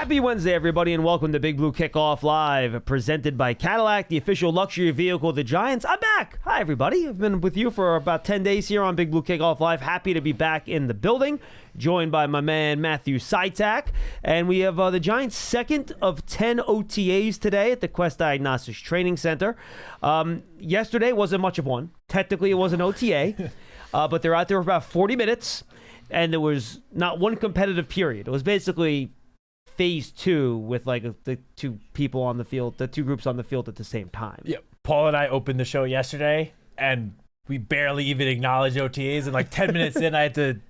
Happy Wednesday, everybody, and welcome to Big Blue Kickoff Live, presented by Cadillac, the official luxury vehicle of the Giants. I'm back. Hi, everybody. I've been with you for about 10 days here on Big Blue Kickoff Live. Happy to be back in the building, joined by my man Matthew Citak. And we have the Giants' second of 10 OTAs today at the Quest Diagnostics Training Center. Yesterday wasn't much of one. Technically, it was an OTA, but they're out there for about 40 minutes, and there was not one competitive period. It was basically phase two with like the two people on the field, the two groups on the field at the same time. Yeah, Paul and I opened the show yesterday, and we barely even acknowledged OTAs. And like 10 minutes in, I had to,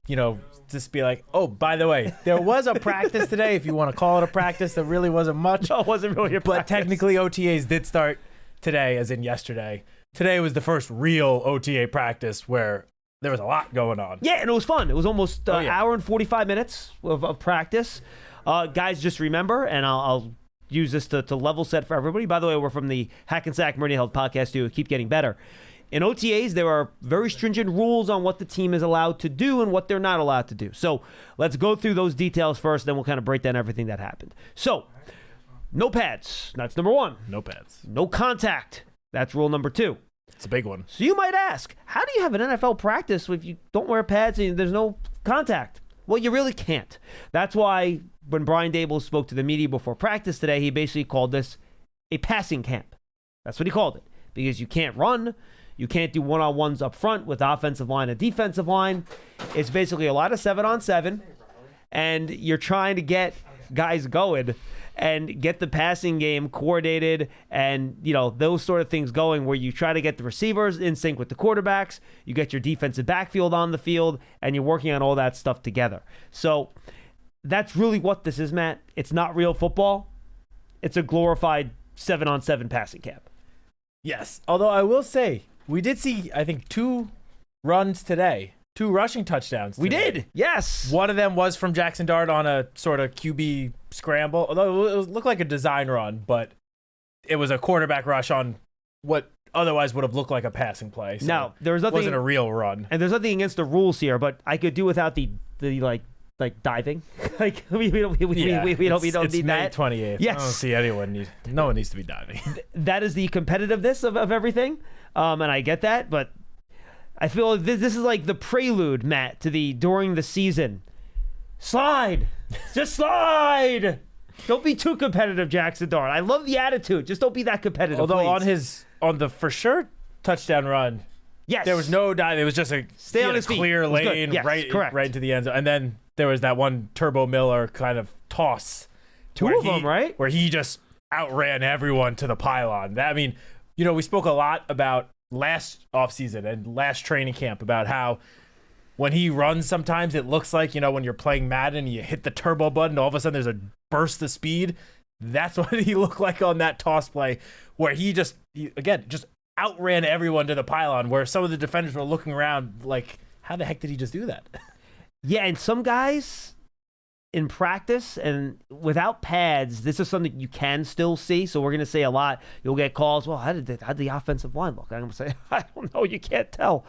just be like, oh, by the way, there was a practice today. If you want to call it a practice, there really wasn't much. No, it wasn't really a practice. But technically, OTAs did start today, as in yesterday. Today was the first real OTA practice where there was a lot going on. Yeah, and it was fun. It was almost an hour and 45 minutes of practice. Guys, just remember, and I'll use this to level set for everybody. By the way, we're from the Hackensack Meridian Health Podcast Studio. Keep getting better. In OTAs, there are very stringent rules on what the team is allowed to do and what they're not allowed to do. So let's go through those details first, then we'll kind of break down everything that happened. So, no pads. That's number one. No pads. No contact. That's rule number two. It's a big one. So you might ask, how do you have an NFL practice if you don't wear pads and there's no contact? Well, you really can't. That's why when Brian Daboll spoke to the media before practice today, he basically called this a passing camp. That's what he called it. Because you can't run. You can't do one-on-ones up front with offensive line and defensive line. It's basically a lot of 7-on-7. And you're trying to get guys going and get the passing game coordinated and, those sort of things going where you try to get the receivers in sync with the quarterbacks, you get your defensive backfield on the field, and you're working on all that stuff together. So that's really what this is, Matt. It's not real football. It's a glorified 7-on-7 passing camp. Yes, although I will say, we did see, I think, 2 runs today. 2 rushing touchdowns today. We did, yes. One of them was from Jackson Dart on a sort of QB scramble, although it looked like a design run, but it was a quarterback rush on what otherwise would have looked like a passing play. So now, there was nothing, wasn't a real run. And there's nothing against the rules here, but I could do without the diving. Like we don't need May that. 28th. Yes. I don't see no one needs to be diving. That is the competitiveness of everything, and I get that, but I feel like this is like the prelude, Matt, to during the season. Slide. Just slide. Don't be too competitive, Jackson Dart. I love the attitude. Just don't be that competitive. Although please. on the for sure touchdown run, yes, there was no dive. It was just a clear lane yes, right into the end zone. And then there was that one Turbo Miller kind of toss. Two of them, right? Where he just outran everyone to the pylon. We spoke a lot about last offseason and last training camp about how when he runs, sometimes it looks like, when you're playing Madden and you hit the turbo button, all of a sudden there's a burst of speed. That's what he looked like on that toss play, where he just outran everyone to the pylon, where some of the defenders were looking around like, how the heck did he just do that? Yeah, and some guys in practice and without pads, this is something you can still see. So we're going to say a lot. You'll get calls, well, how did the offensive line look? I'm going to say, I don't know. You can't tell.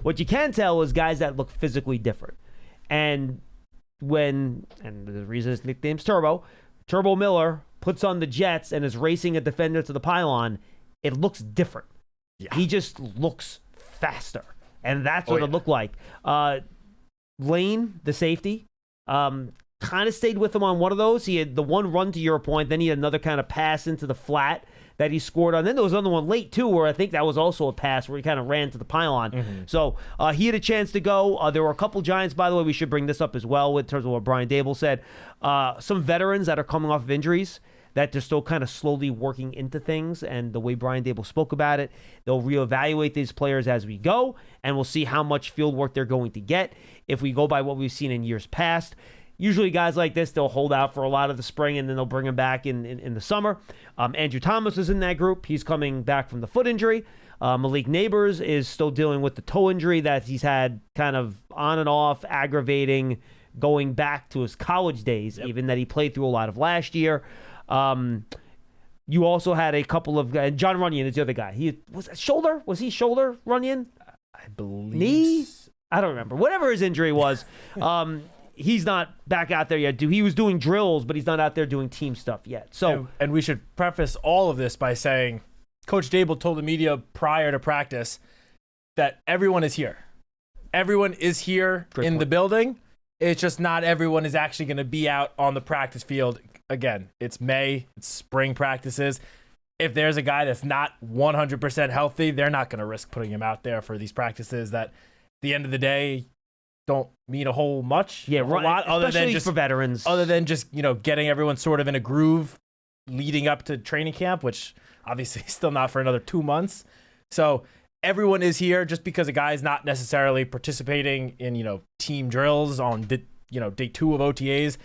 What you can tell is guys that look physically different. And the reason his nickname's Turbo Miller puts on the Jets and is racing a defender to the pylon, it looks different. Yeah. He just looks faster. And that's what it looked like. Lane, the safety, kind of stayed with him on one of those. He had the one run to your point, then he had another kind of pass into the flat that he scored on. Then there was another one late too, where I think that was also a pass where he kind of ran to the pylon. Mm-hmm. So he had a chance to go. There were a couple Giants, by the way, we should bring this up as well in terms of what Brian Daboll said. Some veterans that are coming off of injuries that they're still kind of slowly working into things, and the way Brian Daboll spoke about it, they'll reevaluate these players as we go, and we'll see how much field work they're going to get. If we go by what we've seen in years past, usually guys like this, they'll hold out for a lot of the spring, and then they'll bring them back in the summer. Andrew Thomas is in that group. He's coming back from the foot injury. Malik Neighbors is still dealing with the toe injury that he's had kind of on and off, aggravating, going back to his college days, even that he played through a lot of last year. You also had a couple of guys. John Runyon is the other guy. He was shoulder. Was he shoulder Runyon? I believe. Knee? I don't remember. Whatever his injury was, he's not back out there yet. He was doing drills, but he's not out there doing team stuff yet. So, and we should preface all of this by saying Coach Dable told the media prior to practice that everyone is here. Everyone is here the building. It's just not everyone is actually going to be out on the practice field. Again, it's May, it's spring practices. If there's a guy that's not 100% healthy, they're not going to risk putting him out there for these practices that, at the end of the day, don't mean a whole much. Yeah, right. A lot, other than just for veterans. Other than just, getting everyone sort of in a groove leading up to training camp, which obviously is still not for another 2 months. So everyone is here. Just because a guy is not necessarily participating in, team drills on, day 2 of OTAs,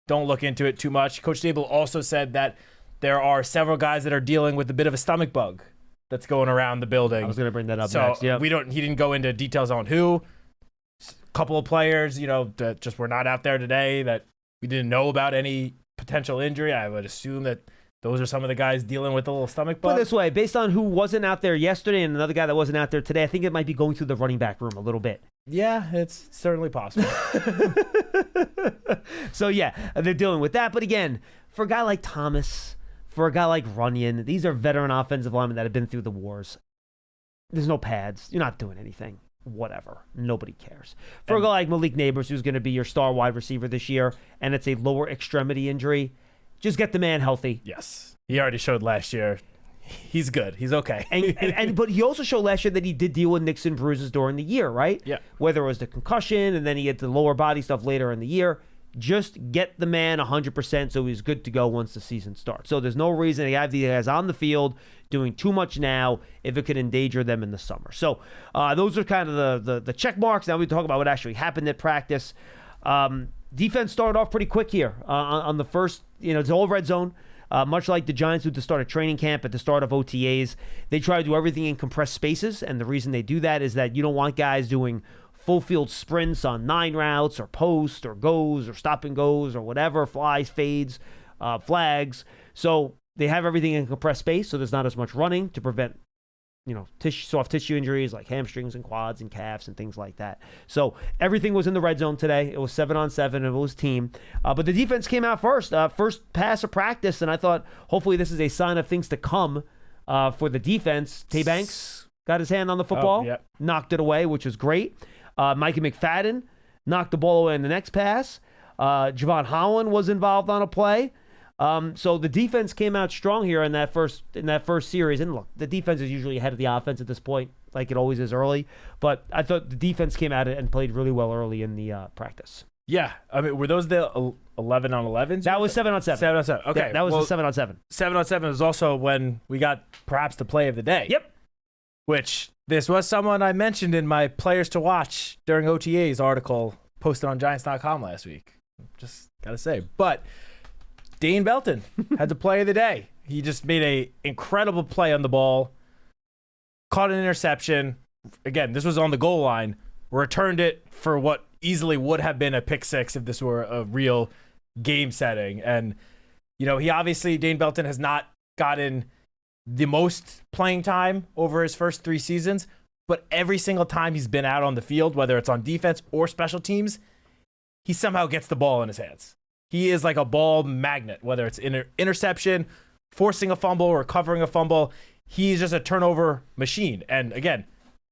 don't look into it too much. Coach Dable also said that there are several guys that are dealing with a bit of a stomach bug that's going around the building. I was going to bring that up so next. Yeah, he didn't go into details on who. A couple of players, that just were not out there today that we didn't know about any potential injury. I would assume that those are some of the guys dealing with a little stomach bug. Put it this way, based on who wasn't out there yesterday and another guy that wasn't out there today, I think it might be going through the running back room a little bit. Yeah, it's certainly possible. So, yeah, they're dealing with that. But again, for a guy like Thomas, for a guy like Runyon, these are veteran offensive linemen that have been through the wars. There's no pads. You're not doing anything. Whatever. Nobody cares. For a guy like Malik Neighbors, who's going to be your star wide receiver this year, and it's a lower extremity injury, just get the man healthy. Yes. He already showed last year. He's good. He's okay. But he also showed last year that he did deal with nicks and bruises during the year, right? Yeah. Whether it was the concussion and then he had the lower body stuff later in the year. Just get the man 100% so he's good to go once the season starts. So there's no reason to have these guys on the field doing too much now if it could endanger them in the summer. So those are kind of the check marks. Now we talk about what actually happened at practice. Defense started off pretty quick here on the first, it's all red zone. Much like the Giants do at the start of training camp, at the start of OTAs, they try to do everything in compressed spaces. And the reason they do that is that you don't want guys doing full field sprints on 9 routes or post or goes or stop and goes or whatever, flies, fades, flags. So they have everything in compressed space, so there's not as much running to prevent, soft tissue injuries like hamstrings and quads and calves and things like that. So everything was in the red zone today. It was 7-on-7. It was team. But the defense came out first pass of practice, and I thought hopefully this is a sign of things to come for the defense. Tay Banks got his hand on the football, knocked it away, which was great. Mikey McFadden knocked the ball away in the next pass. Javon Holland was involved on a play. So the defense came out strong here in that first series. And look, the defense is usually ahead of the offense at this point, like it always is early. But I thought the defense came out and played really well early in the practice. Yeah, I mean, were those the 11-on-11s? That was 7-on-7. 7-on-7. Okay, that was the 7-on-7. 7-on-7 was also when we got perhaps the play of the day. Yep. Which this was someone I mentioned in my Players to Watch during OTA's article posted on Giants.com last week. Just gotta say, but Dane Belton had the play of the day. He just made a incredible play on the ball, caught an interception. Again, this was on the goal line. Returned it for what easily would have been a pick six if this were a real game setting. And he obviously, Dane Belton has not gotten the most playing time over his first 3 seasons, but every single time he's been out on the field, whether it's on defense or special teams, he somehow gets the ball in his hands. He is like a ball magnet, whether it's interception, forcing a fumble, or recovering a fumble. He's just a turnover machine. And again,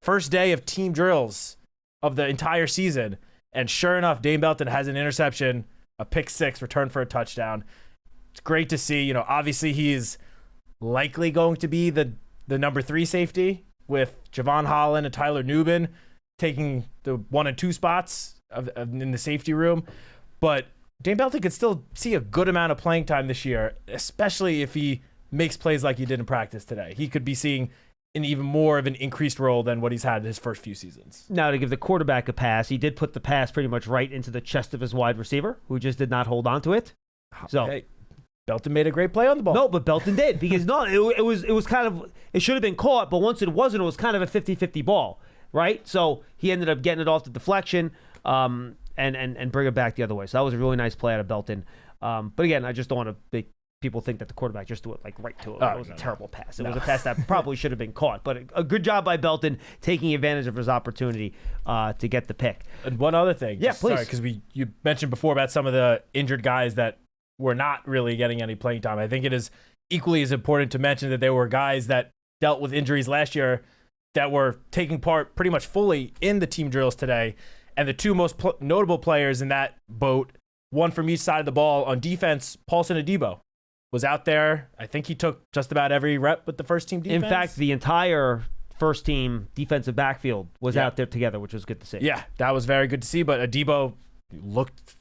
first day of team drills of the entire season, and sure enough, Dane Belton has an interception, a pick six, return for a touchdown. It's great to see. Obviously he's likely going to be the number 3 safety with Javon Holland and Tyler Newbin taking the 1 and 2 spots in the safety room. But Dane Belton could still see a good amount of playing time this year, especially if he makes plays like he did in practice today. He could be seeing an even more of an increased role than what he's had in his first few seasons. Now, to give the quarterback a pass, he did put the pass pretty much right into the chest of his wide receiver, who just did not hold on to it. So. Hey. Belton made a great play on the ball. No, but Belton did, because it was kind of, it should have been caught, but once it wasn't, it was kind of a 50-50 ball, right? So he ended up getting it off the deflection and bring it back the other way. So that was a really nice play out of Belton. But again, I just don't want to people think that the quarterback just threw it like right to it. Oh, It was a no, terrible pass. It no. was a pass that probably should have been caught. But a good job by Belton taking advantage of his opportunity to get the pick. And one other thing. Yeah, please. Sorry, because you mentioned before about some of the injured guys that were not really getting any playing time. I think it is equally as important to mention that there were guys that dealt with injuries last year that were taking part pretty much fully in the team drills today. And the two most notable players in that boat, one from each side of the ball on defense, Paulson Adebo, was out there. I think he took just about every rep with the first team defense. In fact, the entire first team defensive backfield was out there together, which was good to see. Yeah, that was very good to see. But Adebo looked,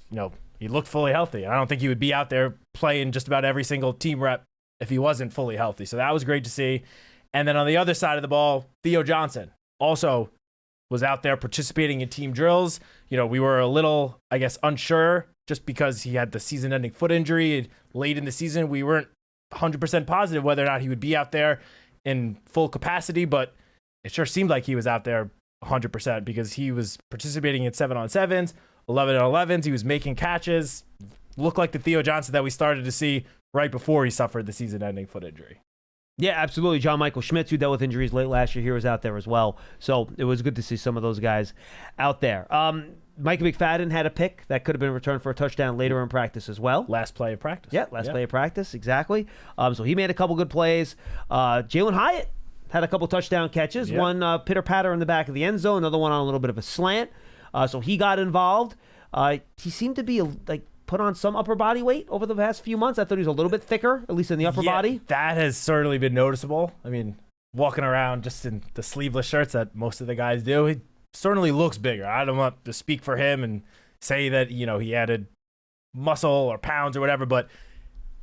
he looked fully healthy. I don't think he would be out there playing just about every single team rep if he wasn't fully healthy. So that was great to see. And then on the other side of the ball, Theo Johnson also was out there participating in team drills. We were a little, I guess, unsure just because he had the season-ending foot injury late in the season. We weren't 100% positive whether or not he would be out there in full capacity, but it sure seemed like he was out there 100% because he was participating in 7-on-7s, 11-on-11s. He was making catches. Looked like the Theo Johnson that we started to see right before he suffered the season-ending foot injury. Yeah, absolutely. John Michael Schmitz, who dealt with injuries late last year, he was out there as well. So it was good to see some of those guys out there. Micah McFadden had a pick that could have been returned for a touchdown later in practice as well. Last play of practice. Yeah, last play of practice, exactly. So he made a couple good plays. Jalen Hyatt had a couple touchdown catches. Yep. One pitter-patter in the back of the end zone, another one on a little bit of a slant. So he got involved. He seemed to be put on some upper body weight over the past few months. I thought he was a little bit thicker, at least in the upper body. That has certainly been noticeable. I mean, walking around just in the sleeveless shirts that most of the guys do, he certainly looks bigger. I don't want to speak for him and say that, he added muscle or pounds or whatever, but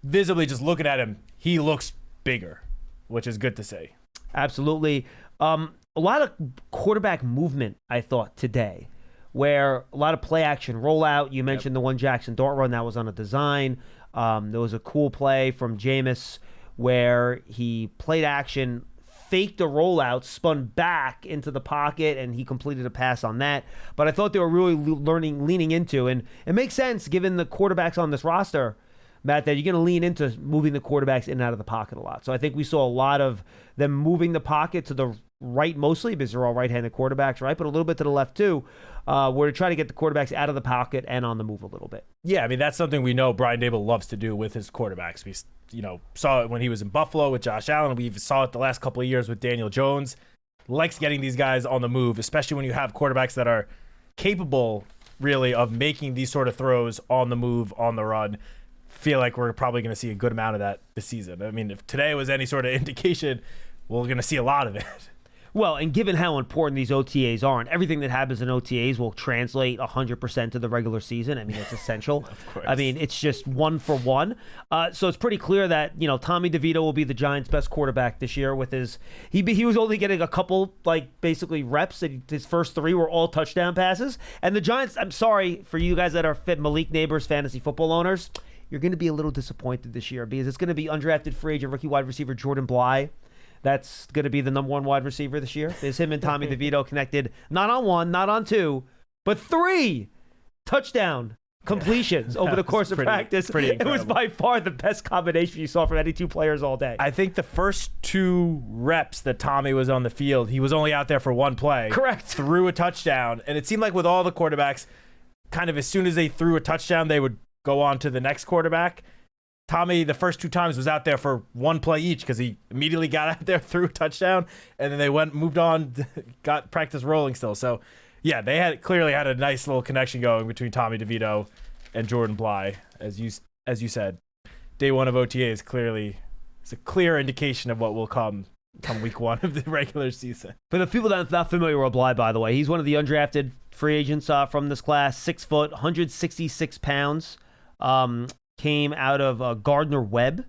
visibly just looking at him, he looks bigger, which is good to see. Absolutely. A lot of quarterback movement, I thought, today, where a lot of play action rollout. You mentioned the one Jackson Dart run that was on a design. There was a cool play from Jameis where he played action, faked a rollout, spun back into the pocket, and he completed a pass on that. But I thought they were really leaning into, and it makes sense given the quarterbacks on this roster, Matt, that you're going to lean into moving the quarterbacks in and out of the pocket a lot. So I think we saw a lot of them moving the pocket to the right mostly because they're all right-handed quarterbacks, right? But a little bit to the left too, where to try to get the quarterbacks out of the pocket and on the move a little bit. Yeah, I mean, that's something we know Brian Daboll loves to do with his quarterbacks. We, saw it when he was in Buffalo with Josh Allen. We saw it the last couple of years with Daniel Jones. Likes getting these guys on the move, especially when you have quarterbacks that are capable, really, of making these sort of throws on the move, on the run. Feel like we're probably going to see a good amount of that this season. I mean, if today was any sort of indication, we're going to see a lot of it. Well, and given how important these OTAs are, and everything that happens in OTAs will translate 100% to the regular season. I mean, it's essential. Of course. I mean, it's just one for one. So it's pretty clear that, Tommy DeVito will be the Giants' best quarterback this year with his – he was only getting a couple, basically reps. And his first three were all touchdown passes. And the Giants – I'm sorry for you guys that are Malik Neighbors fantasy football owners. You're going to be a little disappointed this year because it's going to be undrafted free agent rookie wide receiver Jordan Bly. That's going to be the number one wide receiver this year. There's him and Tommy DeVito connected, not on one, not on two, but 3 touchdown completions over the course of practice. It was by far the best combination you saw from any two players all day. I think the first 2 reps that Tommy was on the field, he was only out there for one play. Correct. Threw a touchdown. And it seemed like with all the quarterbacks, kind of as soon as they threw a touchdown, they would go on to the next quarterback. Tommy, the first 2 times, was out there for one play each because he immediately got out there, threw a touchdown, and then they moved on, got practice rolling still. So, yeah, they clearly had a nice little connection going between Tommy DeVito and Jordan Bly. As you said, day one of OTAs clearly is a clear indication of what will come week 1 of the regular season. For the people that are not familiar with Bly, by the way, he's one of the undrafted free agents from this class, 6 foot, 166 pounds. Came out of Gardner-Webb.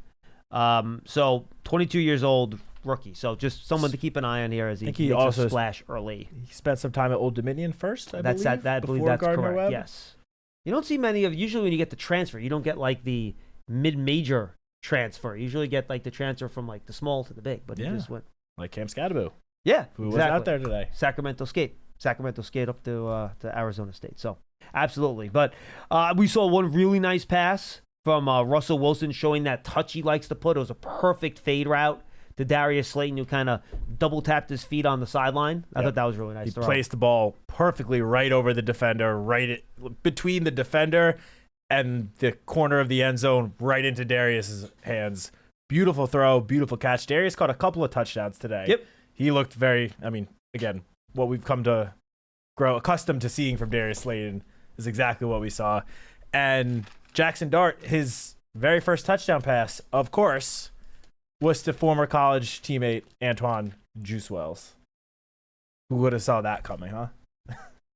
So 22 years old, rookie. So just someone to keep an eye on here as he makes a splash early. He spent some time at Old Dominion first, I believe. I believe that's correct, yes. You don't see many usually when you get the transfer, you don't get the mid-major transfer. You usually get the transfer from the small to the big, but he just went. Like Cam Scadaboo. Yeah, who was out there today. Sacramento Skate up to Arizona State. So absolutely. But we saw one really nice pass from Russell Wilson showing that touch he likes to put. It was a perfect fade route to Darius Slayton, who kind of double tapped his feet on the sideline. I thought that was really nice. He placed the ball perfectly right over the defender, between the defender and the corner of the end zone, right into Darius's hands. Beautiful throw, beautiful catch. Darius caught a couple of touchdowns today. Yep. He looked again, what we've come to grow accustomed to seeing from Darius Slayton is exactly what we saw. And Jackson Dart, his very first touchdown pass, of course, was to former college teammate Antoine Juice Wells. Who would have saw that coming, huh?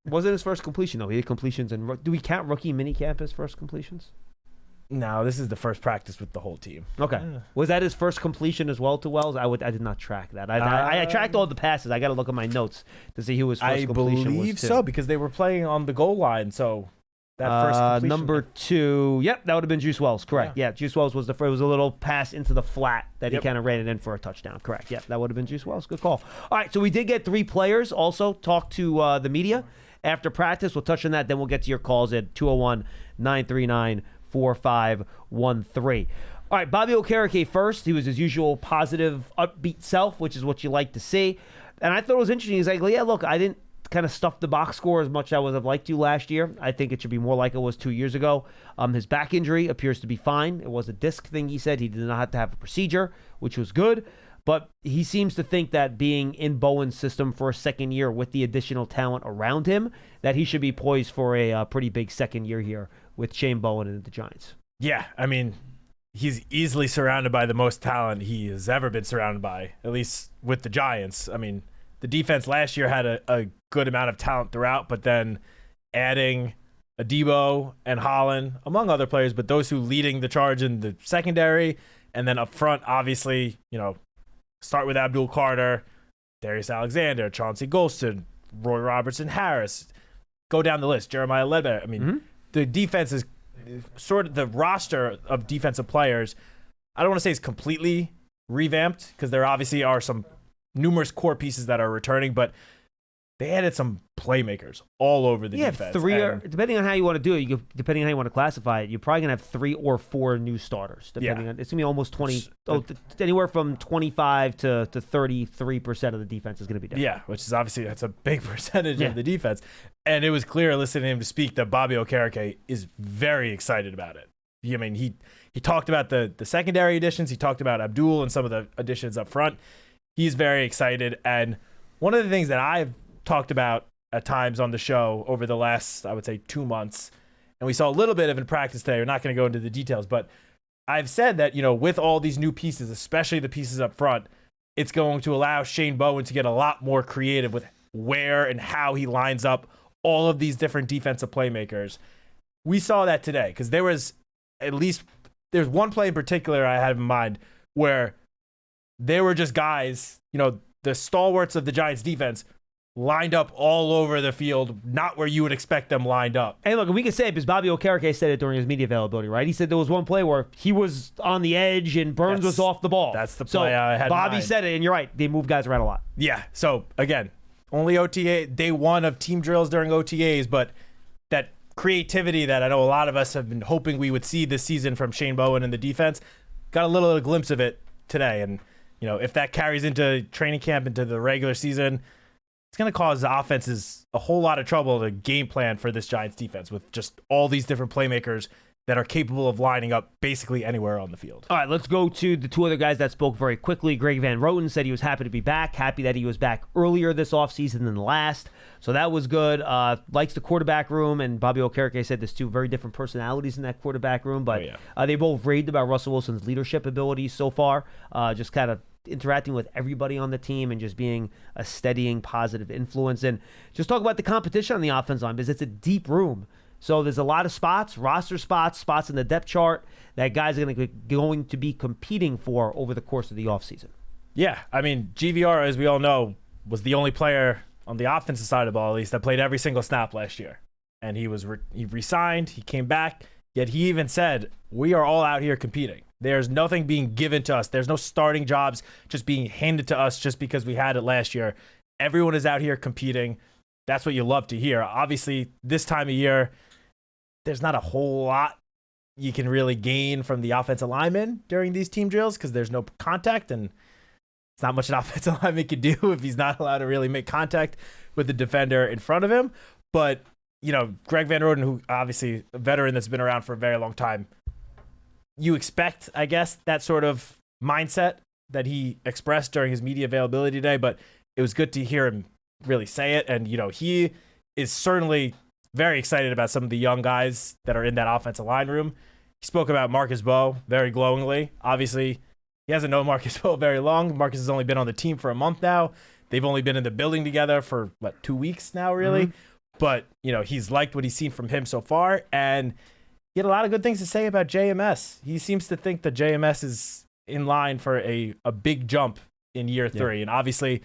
Wasn't his first completion, though. He had completions. Do we count rookie minicamp as first completions? No, this is the first practice with the whole team. Okay. Was that his first completion as well to Wells? I did not track that. I tracked all the passes. I got to look at my notes to see who his first completion was. I believe so, because they were playing on the goal line, so that first completion. Number 2. Yep, that would have been Juice Wells. Correct. Yeah, Juice Wells was the first. It was a little pass into the flat that he kind of ran it in for a touchdown. Correct. Yeah, that would have been Juice Wells. Good call. All right, so we did get 3 players also talk to the media after practice. We'll touch on that. Then we'll get to your calls at 201-939-4513. All right, Bobby Okereke first. He was his usual positive, upbeat self, which is what you like to see. And I thought it was interesting. He's like, yeah, look, I didn't kind of stuff the box score as much as I would have liked to last year. I think it should be more like it was 2 years ago. His back injury appears to be fine. It was a disc thing, he said. He did not have to have a procedure, which was good. But he seems to think that being in Bowen's system for a second year with the additional talent around him, that he should be poised for a pretty big second year here with Shane Bowen and the Giants. Yeah, I mean, he's easily surrounded by the most talent he has ever been surrounded by, at least with the Giants. I mean, the defense last year had a good amount of talent throughout, but then adding Adebo and Holland, among other players, but those who leading the charge in the secondary, and then up front, obviously, start with Abdul Carter, Darius Alexander, Chauncey Golston, Roy Robertson Harris. Go down the list. Jeremiah Ledbetter. I mean, the defense is sort of the roster of defensive players. I don't want to say it's completely revamped because there obviously are some numerous core pieces that are returning, but they added some playmakers all over the defense. Depending on how you want to do it, depending on how you want to classify it, you're probably going to have 3 or 4 new starters. Depending on, it's going to be almost 20, anywhere from 25 to 33% of the defense is going to be different. Yeah, which is obviously, that's a big percentage of the defense. And it was clear listening to him to speak that Bobby Okereke is very excited about it. I mean, he talked about the secondary additions. He talked about Abdul and some of the additions up front. He's very excited. And one of the things that I've talked about at times on the show over the last, I would say, 2 months, and we saw a little bit of in practice today. We're not going to go into the details, but I've said that, with all these new pieces, especially the pieces up front, it's going to allow Shane Bowen to get a lot more creative with where and how he lines up all of these different defensive playmakers. We saw that today because there's one play in particular I had in mind where there were just guys, the stalwarts of the Giants defense lined up all over the field, not where you would expect them lined up. And look, we can say it because Bobby Okereke said it during his media availability, right? He said there was one play where he was on the edge and Burns was off the ball. That's the play I had in Bobby mind. said it, and you're right. They move guys around a lot. Yeah. So, again, only OTA, day 1 of team drills during OTAs, but that creativity that I know a lot of us have been hoping we would see this season from Shane Bowen and the defense, got a little glimpse of it today. And, if that carries into training camp, into the regular season, it's going to cause the offenses a whole lot of trouble to game plan for this Giants defense with just all these different playmakers that are capable of lining up basically anywhere on the field. All right, let's go to the 2 other guys that spoke very quickly. Greg Van Roten said he was happy to be back, happy that he was back earlier this offseason than last. So that was good. Likes the quarterback room, and Bobby Okereke said there's 2 very different personalities in that quarterback room, but they both raved about Russell Wilson's leadership abilities so far, just kind of interacting with everybody on the team and just being a steadying positive influence. And just talk about the competition on the offense line because it's a deep room. So there's a lot of spots, roster spots in the depth chart that guys are going to be competing for over the course of the offseason. Yeah, I mean, GVR, as we all know, was the only player on the offensive side of the ball, at least, that played every single snap last year. And he resigned, he came back, yet he even said, we are all out here competing. There's nothing being given to us. There's no starting jobs just being handed to us just because we had it last year. Everyone is out here competing. That's what you love to hear. Obviously, this time of year, there's not a whole lot you can really gain from the offensive lineman during these team drills because there's no contact, and it's not much an offensive lineman can do if he's not allowed to really make contact with the defender in front of him. But, Greg Van Roten, who obviously a veteran that's been around for a very long time, you expect, I guess, that sort of mindset that he expressed during his media availability today, but it was good to hear him really say it. And, he is certainly very excited about some of the young guys that are in that offensive line room. He spoke about Marcus Bowe very glowingly. Obviously, he hasn't known Marcus Bowe very long. Marcus has only been on the team for a month now. They've only been in the building together for, 2 weeks now, really? Mm-hmm. But, he's liked what he's seen from him so far, and he had a lot of good things to say about JMS. He seems to think that JMS is in line for a big jump in year 3. Yeah. And obviously,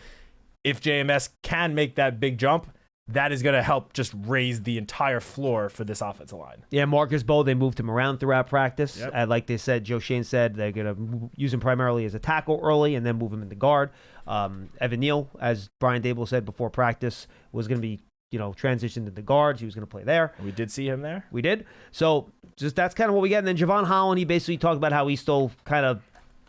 if JMS can make that big jump, that is going to help just raise the entire floor for this offensive line. Yeah, Marcus Bowe, they moved him around throughout practice. Yep. Like they said, Joe Shane said they're going to use him primarily as a tackle early and then move him into guard. Evan Neal, as Brian Dable said before practice, was going to be transitioned into guards. He was going to play there. We did see him there. We did. So just that's kind of what we get. And then Javon Holland, he basically talked about how he's still kind of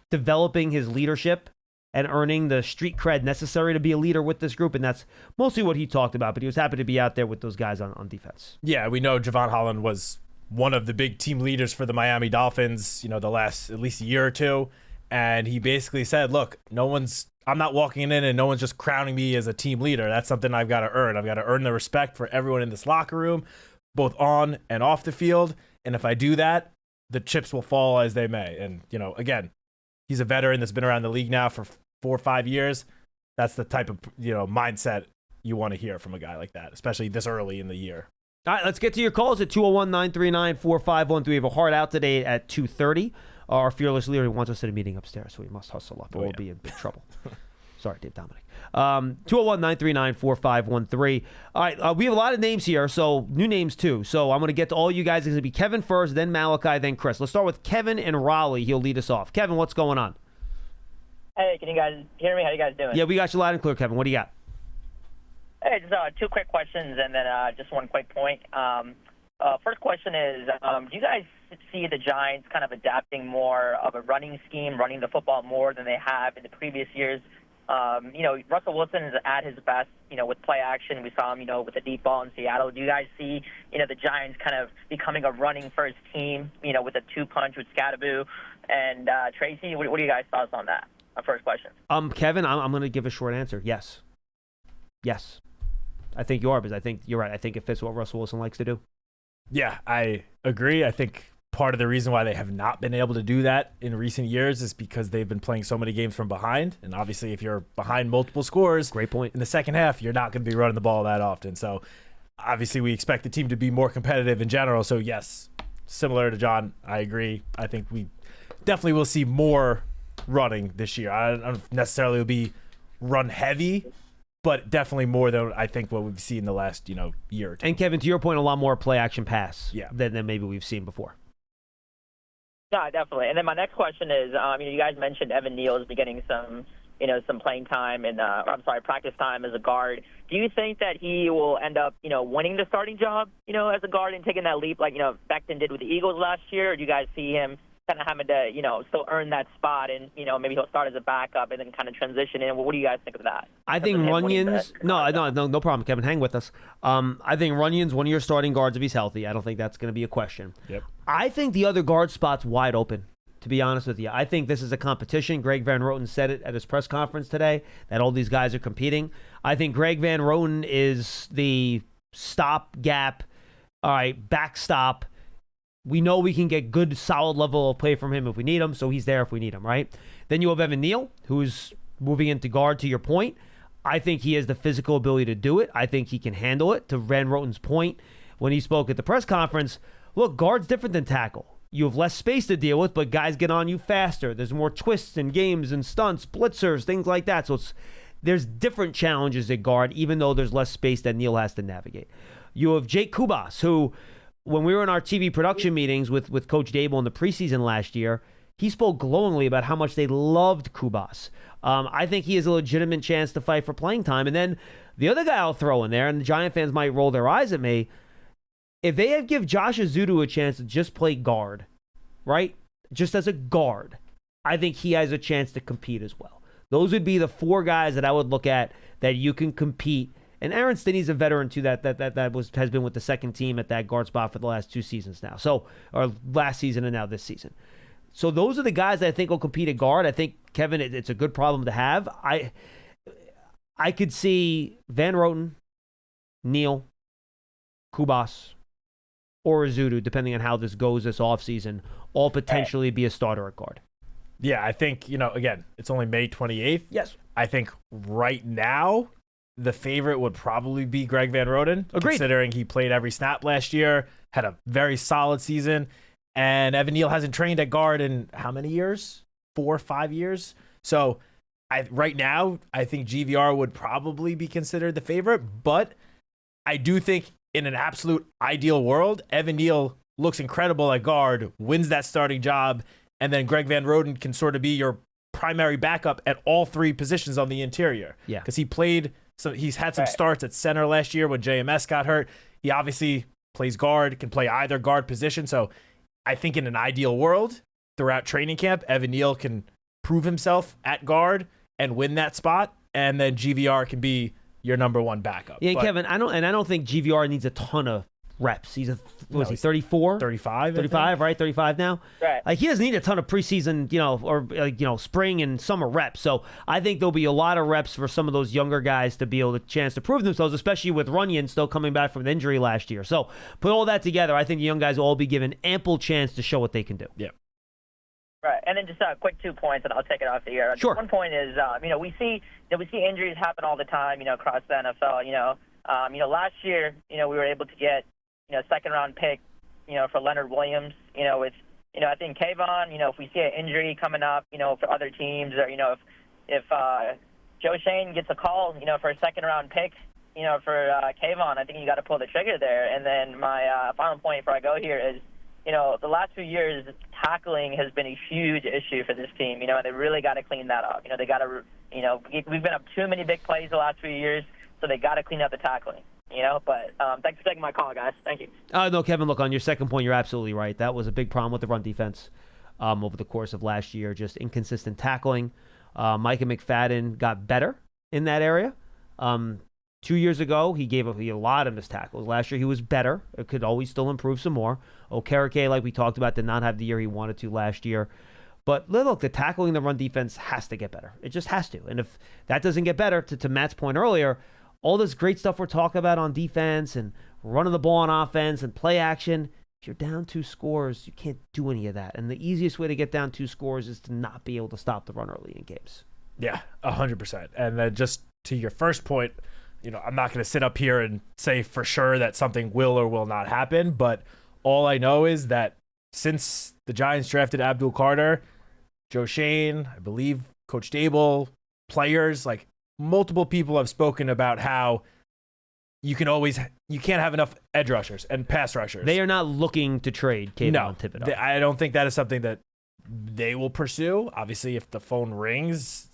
developing his leadership and earning the street cred necessary to be a leader with this group. And that's mostly what he talked about. But he was happy to be out there with those guys on defense. Yeah, we know Javon Holland was one of the big team leaders for the Miami Dolphins, the last at least a year or two. And he basically said, look, I'm not walking in and no one's just crowning me as a team leader. That's something I've got to earn. I've got to earn the respect for everyone in this locker room, both on and off the field. And if I do that, the chips will fall as they may. And, again, he's a veteran that's been around the league now for 4 or 5 years. That's the type of, mindset you want to hear from a guy like that, especially this early in the year. All right, let's get to your calls at 201-939-4513. We have a hard out today at 2:30. Our fearless leader wants us at a meeting upstairs, so we must hustle up or we'll be in big trouble. Sorry, Dave Dominic. 201-939-4513. All right, we have a lot of names here, so new names too. So I'm going to get to all you guys. It's going to be Kevin first, then Malachi, then Chris. Let's start with Kevin in Raleigh. He'll lead us off. Kevin, what's going on? Hey, can you guys hear me? How you guys doing? Yeah, we got you loud and clear, Kevin. What do you got? Hey, just 2 quick questions and then just 1 quick point. First question is, do you guys see the Giants kind of adapting more of a running scheme, running the football more than they have in the previous years? Russell Wilson is at his best, with play action. We saw him, with the deep ball in Seattle. Do you guys see, the Giants kind of becoming a running first team, with a 2-punch with Scadaboo and Tracy? What are you guys' thoughts on that? My first question. Kevin, I'm going to give a short answer. Yes. Yes. I think you are, because I think you're right. I think it fits what Russell Wilson likes to do. Yeah, I agree. I think part of the reason why they have not been able to do that in recent years is because they've been playing so many games from behind. And obviously, if you're behind multiple scores, great point, in the second half, you're not going to be running the ball that often. So obviously, we expect the team to be more competitive in general. So yes, similar to John, I agree. I think we definitely will see more running this year. I don't necessarily will be run heavy, but definitely more than I think what we've seen in the last year or two. And Kevin, to your point, a lot more play action pass yeah. than maybe we've seen before. No, definitely. And then my next question is, you guys mentioned Evan Neal is getting some playing time and practice time as a guard. Do you think that he will end up, winning the starting job, as a guard and taking that leap like, Becton did with the Eagles last year? Or do you guys see him kind of having to, still earn that spot and, maybe he'll start as a backup and then kind of transition in? What do you guys think of that? I think Runyon's no problem, Kevin. Hang with us. I think Runyon's one of your starting guards if he's healthy. I don't think that's going to be a question. Yep. I think the other guard spot's wide open, to be honest with you. I think this is a competition. Greg Van Roten said it at his press conference today that all these guys are competing. I think Greg Van Roten is the stopgap, backstop. We know we can get good, solid level of play from him if we need him, so he's there if we need him, right? Then you have Evan Neal, who's moving into guard, to your point. I think he has the physical ability to do it. I think he can handle it. To Van Roten's point when he spoke at the press conference, look, guard's different than tackle. You have less space to deal with, but guys get on you faster. There's more twists and games and stunts, blitzers, things like that. So there's different challenges at guard, even though there's less space that Neal has to navigate. You have Jake Kubas, who, when we were in our TV production meetings with Coach Dable in the preseason last year, he spoke glowingly about how much they loved Kubas. I think he has a legitimate chance to fight for playing time. And then the other guy I'll throw in there, and the Giant fans might roll their eyes at me, if they give Josh Azudu a chance to just play guard, right? Just as a guard, I think he has a chance to compete as well. Those would be the 4 guys that I would look at that you can compete. And Aaron Stinney's a veteran too that has been with the second team at that guard spot for the last 2 seasons now. So, or last season and now this season. So those are the guys that I think will compete at guard. I think, Kevin, it's a good problem to have. I could see Van Roten, Neal, Kubas, or Azudu, depending on how this goes this offseason, all potentially be a starter at guard. Yeah, I think, again, it's only May 28th. Yes. I think right now, the favorite would probably be Greg Van Roten. Agreed. Considering he played every snap last year, had a very solid season, and Evan Neal hasn't trained at guard in how many years? 4 or 5 years? So right now, I think GVR would probably be considered the favorite, but I do think in an absolute ideal world, Evan Neal looks incredible at guard, wins that starting job, and then Greg Van Roten can sort of be your primary backup at all 3 positions on the interior. Yeah. Because he's had some starts at center last year when JMS got hurt. He obviously plays guard, can play either guard position. So I think in an ideal world, throughout training camp, Evan Neal can prove himself at guard and win that spot, and then GVR can be your number 1 backup. Yeah, Kevin, I don't think GVR needs a ton of reps. He's he 34? 35? 35, right? 35 now? Right. Like, he doesn't need a ton of preseason, or spring and summer reps. So I think there'll be a lot of reps for some of those younger guys to be able to chance to prove themselves, especially with Runyon still coming back from an injury last year. So put all that together, I think the young guys will all be given ample chance to show what they can do. Yeah. Right, and then just a quick 2 points, and I'll take it off the air. Sure. One point is, we see injuries happen all the time, across the NFL. Last year, we were able to get, second-round pick, for Leonard Williams. With, I think Kayvon, if we see an injury coming up, for other teams, or if Joe Shane gets a call, for a second-round pick, for Kayvon, I think you got to pull the trigger there. And then my final point before I go here is, the last few years, tackling has been a huge issue for this team. And they really got to clean that up. They got to, we've been up too many big plays the last few years, so they got to clean up the tackling. But thanks for taking my call, guys. Thank you. No, Kevin, look, on your second point, you're absolutely right. That was a big problem with the run defense over the course of last year, just inconsistent tackling. Micah McFadden got better in that area. 2 years ago, he gave up a lot of missed tackles. Last year, he was better. It could always still improve some more. Okereke, like we talked about, did not have the year he wanted to last year. But look, the tackling the run defense has to get better. It just has to. And if that doesn't get better, to Matt's point earlier, all this great stuff we're talking about on defense and running the ball on offense and play action, if you're down 2 scores, you can't do any of that. And the easiest way to get down 2 scores is to not be able to stop the run early in games. Yeah, 100%. And then just to your first point, I'm not going to sit up here and say for sure that something will or will not happen, but all I know is that since the Giants drafted Abdul Carter, Joe Shane, I believe Coach Dable, players, like multiple people have spoken about how you can't have enough edge rushers and pass rushers. They are not looking to trade Kayvon Thibodeau. I don't think that is something that they will pursue. Obviously, if the phone rings,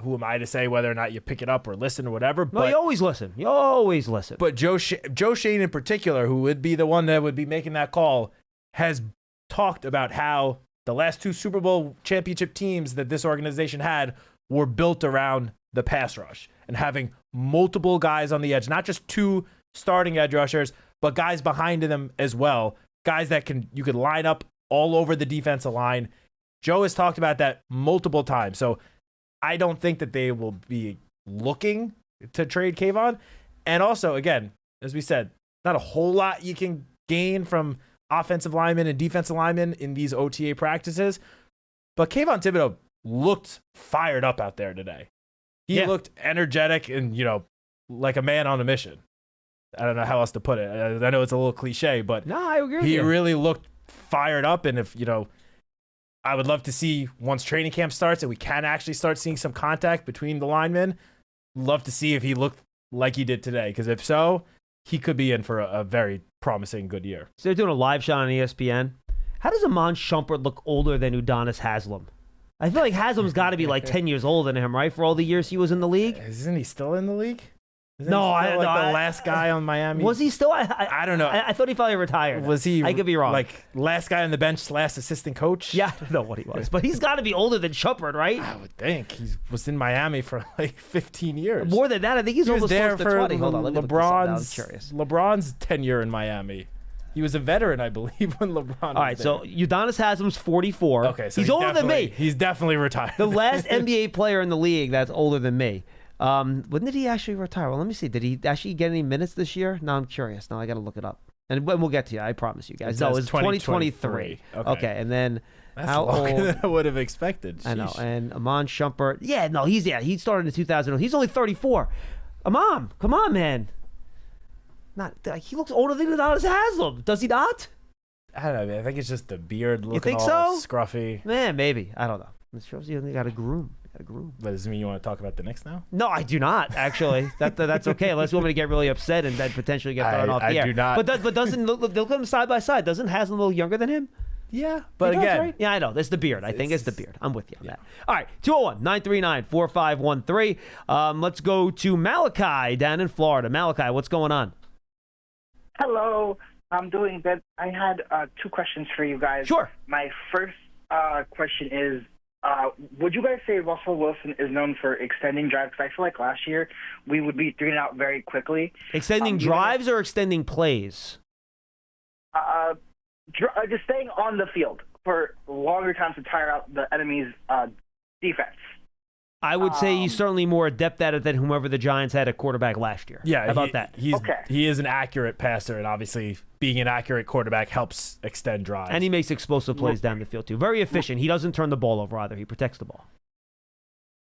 who am I to say whether or not you pick it up or listen or whatever? No, you always listen. You always listen. But Joe Shane in particular, who would be the one that would be making that call, has talked about how the last 2 Super Bowl championship teams that this organization had were built around the pass rush and having multiple guys on the edge, not just 2 starting edge rushers, but guys behind them as well, guys that you could line up all over the defensive line. Joe has talked about that multiple times. So I don't think that they will be looking to trade Kayvon. And also, again, as we said, not a whole lot you can gain from offensive linemen and defensive linemen in these OTA practices. But Kayvon Thibodeau looked fired up out there today. He looked energetic and, like a man on a mission. I don't know how else to put it. I know it's a little cliche, but no, I agree with he you. really looked fired up. And if, I would love to see once training camp starts and we can actually start seeing some contact between the linemen, love to see if he looked like he did today. Because if so, he could be in for a very promising good year. So they're doing a live shot on ESPN. How does Amon Shumpert look older than Udonis Haslam? I feel like Haslam's got to be like 10 years older than him, right? For all the years he was in the league. Isn't he still in the league? Isn't he still, the last guy on Miami. Was he still? I don't know. I thought he finally retired. Was he? I could be wrong. Like last guy on the bench, last assistant coach. Yeah, I don't know what he was, but he's got to be older than Shumpert, right? I would think he was in Miami for like 15 years. More than that, I think he's He was almost there close to for 20. Hold on, let me look this up now. I'm curious. LeBron's tenure in Miami. He was a veteran, I believe, when LeBron. All right, so Udonis Haslem's 44. Okay, so he's older than me. He's definitely retired. The last NBA player in the league that's older than me. When did he actually retire? Well, let me see. Did he actually get any minutes this year? No, I'm curious. Now I got to look it up. And we'll get to you. I promise you guys. No, it's 2023. Okay, and then that's how longer old? than I would have expected. I know. And Amon Shumpert. Yeah, no, he started in 2000. He's only 34. Amon, come on, man. He looks older than Udonis Haslem. Does he not? I don't know, man. I think it's just the beard looking think all so? scruffy. Man, maybe. I don't know. It shows you got to groom. But does it mean you want to talk about the Knicks now? No, I do not, actually. That's okay, unless you want me to get really upset and then potentially get thrown off the air. I do not. But doesn't they'll come side by side. Doesn't Haslem a little younger than him? Yeah, but He does, again, right? Yeah, I know. It's the beard. I think it's the beard. I'm with you on Yeah. that. All right, 201-939-4513. Let's go to Malachi down in Florida. Malachi, what's going on? Hello, I'm doing good. I had 2 questions for you guys. Sure. My first question is, would you guys say Russell Wilson is known for extending drives? Because I feel like last year we would be 3 and out very quickly. Extending drives or extending plays? Just staying on the field for longer times to tire out the enemy's defense. I would say he's certainly more adept at it than whomever the Giants had at quarterback last year. yeah, How about that? He is an accurate passer, and obviously being an accurate quarterback helps extend drives. And he makes explosive plays down the field, too. Very efficient. He doesn't turn the ball over either. He protects the ball.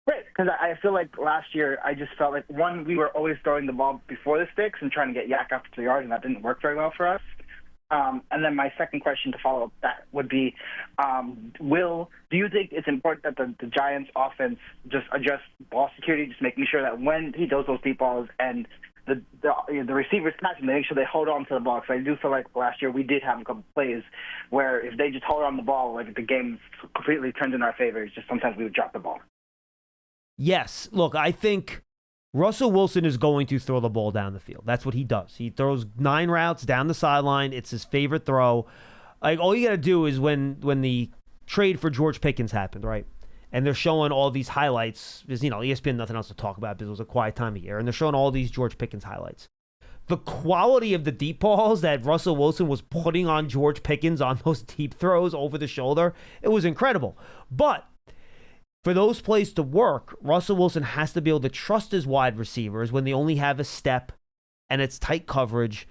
Right, because I feel like last year I just felt like, one, we were always throwing the ball before the sticks and trying to get yak after 3 yards, and that didn't work very well for us. And then my second question to follow up that would be, do you think it's important that the Giants offense just adjust ball security, just making sure that when he does those deep balls and the receivers catch him, they make sure they hold on to the ball? Because I do feel like last year we did have a couple plays where if they just hold on the ball, like the game completely turned in our favor. It's just sometimes we would drop the ball. Yes. Look, I think Russell Wilson is going to throw the ball down the field. That's what he does. He throws 9 routes down the sideline. It's his favorite throw. Like, all you got to do is when the trade for George Pickens happened, right? And they're showing all these highlights because, ESPN nothing else to talk about because it was a quiet time of year. And they're showing all these George Pickens highlights. The quality of the deep balls that Russell Wilson was putting on George Pickens on those deep throws over the shoulder, it was incredible. But for those plays to work, Russell Wilson has to be able to trust his wide receivers when they only have a step and it's tight coverage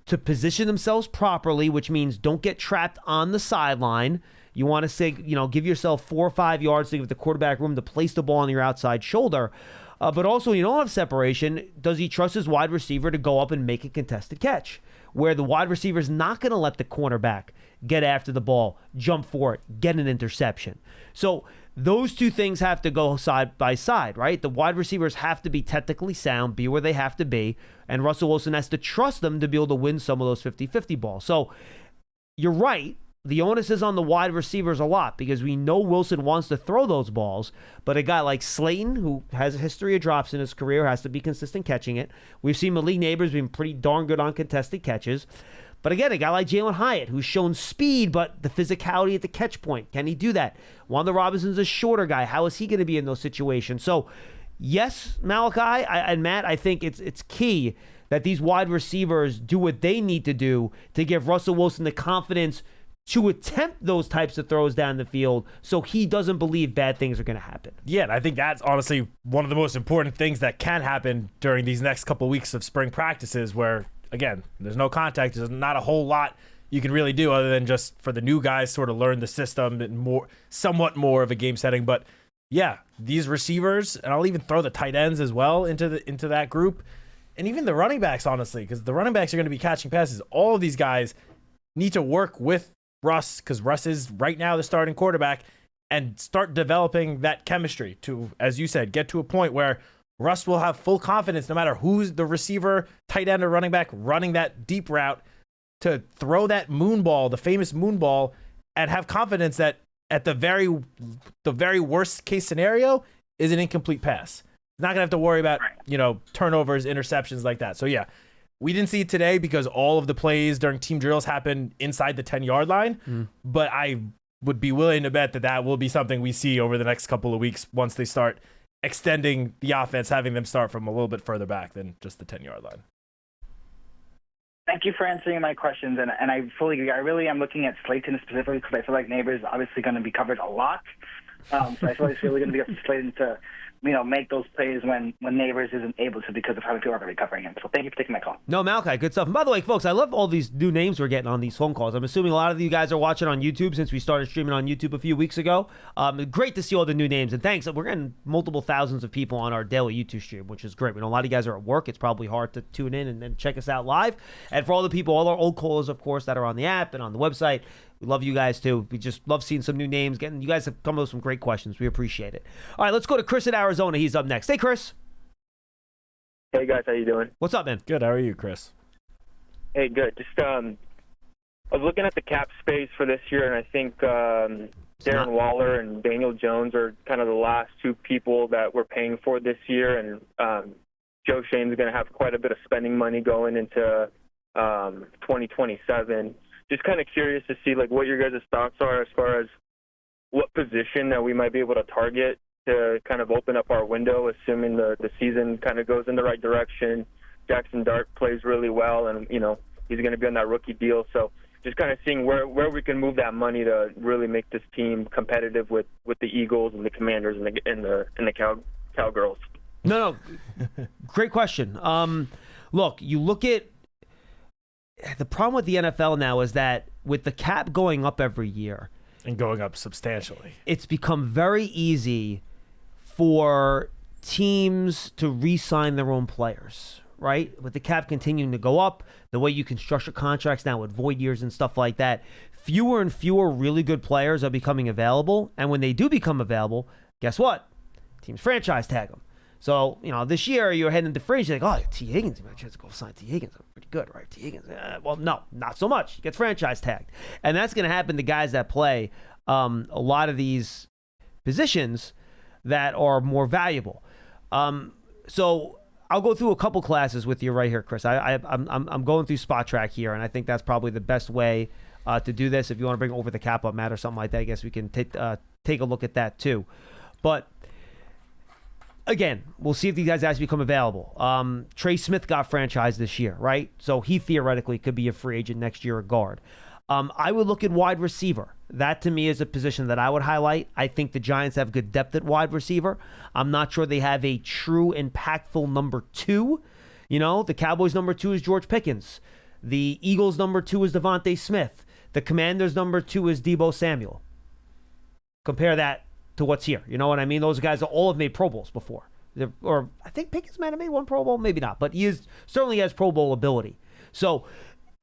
to position themselves properly, which means don't get trapped on the sideline. You want to say, give yourself 4 or 5 yards to give the quarterback room to place the ball on your outside shoulder. But also, when you don't have separation, does he trust his wide receiver to go up and make a contested catch? Where the wide receiver is not going to let the cornerback get after the ball, jump for it, get an interception. So those two things have to go side by side, right? The wide receivers have to be technically sound, be where they have to be, and Russell Wilson has to trust them to be able to win some of those 50-50 balls. So you're right. The onus is on the wide receivers a lot because we know Wilson wants to throw those balls, but a guy like Slayton, who has a history of drops in his career, has to be consistent catching it. We've seen Malik Neighbors being pretty darn good on contested catches. But again, a guy like Jalen Hyatt, who's shown speed, but the physicality at the catch point, can he do that? Wanda Robinson's a shorter guy. How is he going to be in those situations? So, yes, Malachi and Matt, I think it's key that these wide receivers do what they need to do to give Russell Wilson the confidence to attempt those types of throws down the field so he doesn't believe bad things are going to happen. Yeah, and I think that's honestly one of the most important things that can happen during these next couple weeks of spring practices where, again, there's no contact. There's not a whole lot you can really do other than just for the new guys sort of learn the system and somewhat more of a game setting. But yeah, these receivers, and I'll even throw the tight ends as well into that group, and even the running backs, honestly, because the running backs are going to be catching passes. All of these guys need to work with Russ, because Russ is right now the starting quarterback, and start developing that chemistry to, as you said, get to a point where Russ will have full confidence no matter who's the receiver, tight end, or running back running that deep route to throw that moon ball, the famous moon ball, and have confidence that at the very worst case scenario is an incomplete pass. not going to have to worry about, turnovers, interceptions like that. So, yeah, we didn't see it today because all of the plays during team drills happen inside the 10-yard line. But I would be willing to bet that will be something we see over the next couple of weeks once they start extending the offense, having them start from a little bit further back than just the 10-yard line. Thank you for answering my questions, and I fully agree. I really am looking at Slayton specifically because I feel like Neighbors is obviously going to be covered a lot. So I feel like it's really going to be up to Slayton to, make those plays when Neighbors isn't able to because of how people are going to be covering him. So thank you for taking my call. No, Malachi, good stuff. And by the way, folks, I love all these new names we're getting on these phone calls. I'm assuming a lot of you guys are watching on YouTube since we started streaming on YouTube a few weeks ago. Great to see all the new names, and thanks. We're getting multiple thousands of people on our daily YouTube stream, which is great. We know a lot of you guys are at work. It's probably hard to tune in and check us out live. And for all the people, all our old callers, of course, that are on the app and on the website, we love you guys, too. We just love seeing some new names. You guys have come up with some great questions. We appreciate it. All right, let's go to Chris in Arizona. He's up next. Hey, Chris. Hey, guys. How you doing? What's up, man? Good. How are you, Chris? Hey, good. Just I was looking at the cap space for this year, and I think Darren Waller and Daniel Jones are kind of the last two people that we're paying for this year, and Joe Shane's going to have quite a bit of spending money going into 2027. Just kind of curious to see what your guys' thoughts are as far as what position that we might be able to target to kind of open up our window, assuming the season kind of goes in the right direction. Jackson Dart plays really well, and he's going to be on that rookie deal. So just kind of seeing where we can move that money to really make this team competitive with the Eagles and the Commanders and the Cowgirls. No, great question. Look at the problem with the NFL now is that with the cap going up every year and going up substantially, it's become very easy for teams to re-sign their own players, right? With the cap continuing to go up, the way you can structure contracts now with void years and stuff like that, fewer and fewer really good players are becoming available. And when they do become available, guess what? Teams franchise tag them. So, this year you're heading to free agency, like, T. Higgins, you have to go sign T. Higgins. Pretty good, right? T. Higgins. Well, no, not so much. He gets franchise tagged. And that's going to happen to guys that play a lot of these positions that are more valuable. So I'll go through a couple classes with you right here, Chris. I'm going through Spot Track here, and I think that's probably the best way to do this. If you want to bring over the cap up, Matt, or something like that, I guess we can take a look at that too. But again, we'll see if these guys actually become available. Trey Smith got franchised this year, right? So he theoretically could be a free agent next year, a guard. I would look at wide receiver. That, to me, is a position that I would highlight. I think the Giants have good depth at wide receiver. I'm not sure they have a true, impactful number two. The Cowboys' number two is George Pickens. The Eagles' number two is Devontae Smith. The Commanders' number two is Deebo Samuel. Compare that to what's here. You know what I mean? Those guys all have made Pro Bowls before. Or I think Pickens might have made one Pro Bowl, maybe not. But he certainly has Pro Bowl ability. So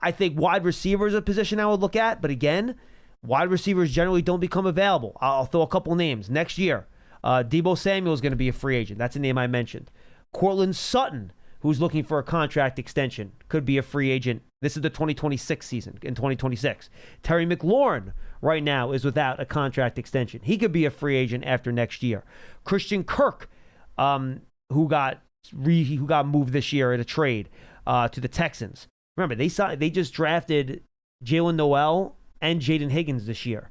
I think wide receiver is a position I would look at. But again, wide receivers generally don't become available. I'll throw a couple names. Next year, Deebo Samuel is going to be a free agent. That's a name I mentioned. Cortland Sutton, who's looking for a contract extension, could be a free agent. This is the 2026 season, in 2026. Terry McLaurin right now is without a contract extension. He could be a free agent after next year. Christian Kirk, who got moved this year at a trade to the Texans. Remember, they just drafted Jalen Noel and Jaden Higgins this year.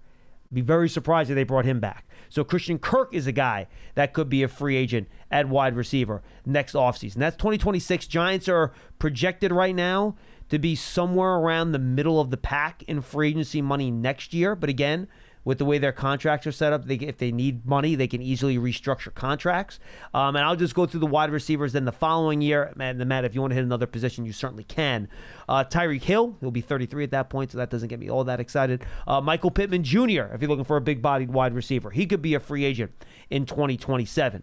Be very surprised if they brought him back. So Christian Kirk is a guy that could be a free agent at wide receiver next offseason. That's 2026. Giants are projected right now to be somewhere around the middle of the pack in free agency money next year. But again, with the way their contracts are set up, if they need money, they can easily restructure contracts. And I'll just go through the wide receivers. Then the following year, Matt, if you want to hit another position, you certainly can. Tyreek Hill, he'll be 33 at that point, so that doesn't get me all that excited. Michael Pittman Jr., if you're looking for a big-bodied wide receiver, he could be a free agent in 2027.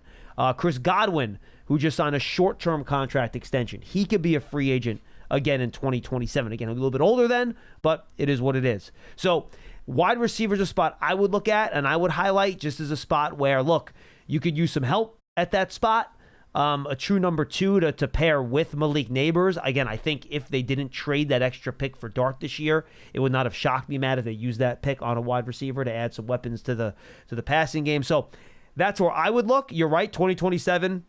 Chris Godwin, who just signed a short-term contract extension, he could be a free agent again in 2027. Again, a little bit older then, but it is what it is. So wide receiver is a spot I would look at and I would highlight just as a spot where, look, you could use some help at that spot. A true number two to pair with Malik Neighbors. Again, I think if they didn't trade that extra pick for Dart this year, it would not have shocked me, Matt, if they used that pick on a wide receiver to add some weapons to the passing game. So that's where I would look. You're right, 2027.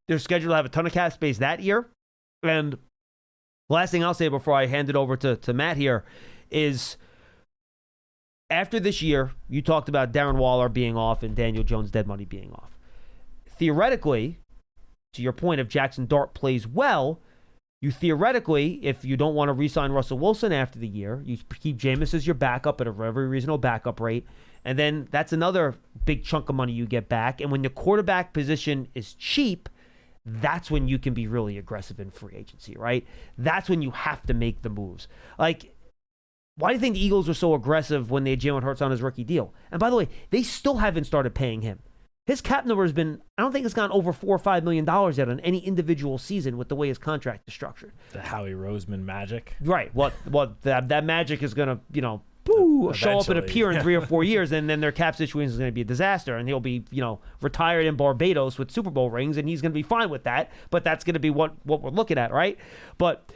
They're scheduled to have a ton of cap space that year. And last thing I'll say before I hand it over to Matt here is after this year, you talked about Darren Waller being off and Daniel Jones dead money being off. Theoretically, to your point, if Jackson Dart plays well, you theoretically, if you don't want to re-sign Russell Wilson after the year, you keep Jameis as your backup at a very reasonable backup rate. And then that's another big chunk of money you get back. And when the quarterback position is cheap, that's when you can be really aggressive in free agency, right? That's when you have to make the moves. Like, why do you think the Eagles were so aggressive when they had Jalen Hurts on his rookie deal? And by the way, they still haven't started paying him. His cap number has been, I don't think it's gone over $4 or $5 million yet on any individual season with the way his contract is structured. The Howie Roseman magic. Right. Well, that magic is going to, show up and appear in 3 or 4 years, and then their cap situation is going to be a disaster, and he'll be, retired in Barbados with Super Bowl rings, and he's going to be fine with that. But that's going to be what we're looking at, right? But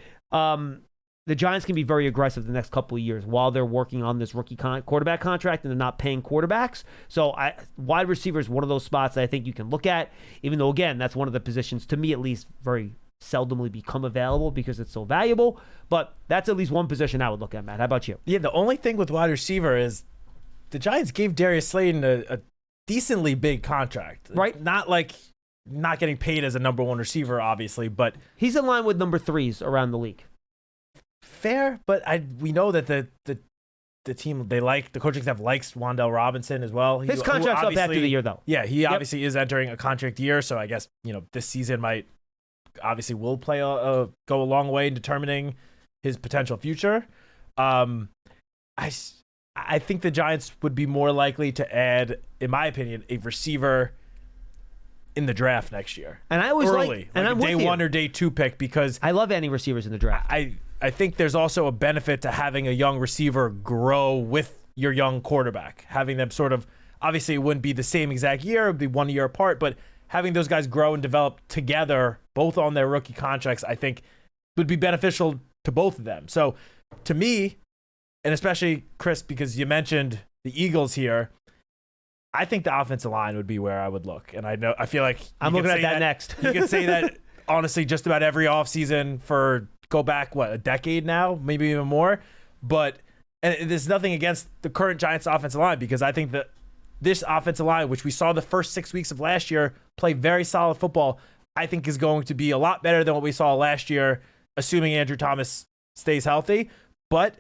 the Giants can be very aggressive the next couple of years while they're working on this rookie quarterback contract and they're not paying quarterbacks. So wide receiver is one of those spots that I think you can look at, even though, again, that's one of the positions, to me at least, very seldomly become available because it's so valuable. But that's at least one position I would look at, Matt. How about you? Yeah, the only thing with wide receiver is the Giants gave Darius Slayton a decently big contract. Right. Not getting paid as a number one receiver, obviously, but he's in line with number 3s around the league. Fair, but we know that the team, the coaching staff likes Wan'Dale Robinson as well. His contract's up after the year, though. Yeah, he obviously is entering a contract year, so I guess this season will play go a long way in determining his potential future. I think the Giants would be more likely to add, in my opinion, a receiver in the draft next year. And I always like a day 1 or day 2 pick, because I love adding receivers in the draft. I think there's also a benefit to having a young receiver grow with your young quarterback. Having them sort of, obviously it wouldn't be the same exact year, it would be 1 year apart, but having those guys grow and develop together, both on their rookie contracts, I think would be beneficial to both of them. So to me, and especially Chris, because you mentioned the Eagles here, I think the offensive line would be where I would look. And I feel like I'm looking at that next. You could say that honestly just about every offseason for go back, a decade now, maybe even more. But and there's nothing against the current Giants offensive line, because I think that this offensive line, which we saw the first 6 weeks of last year play very solid football, I think is going to be a lot better than what we saw last year, assuming Andrew Thomas stays healthy. But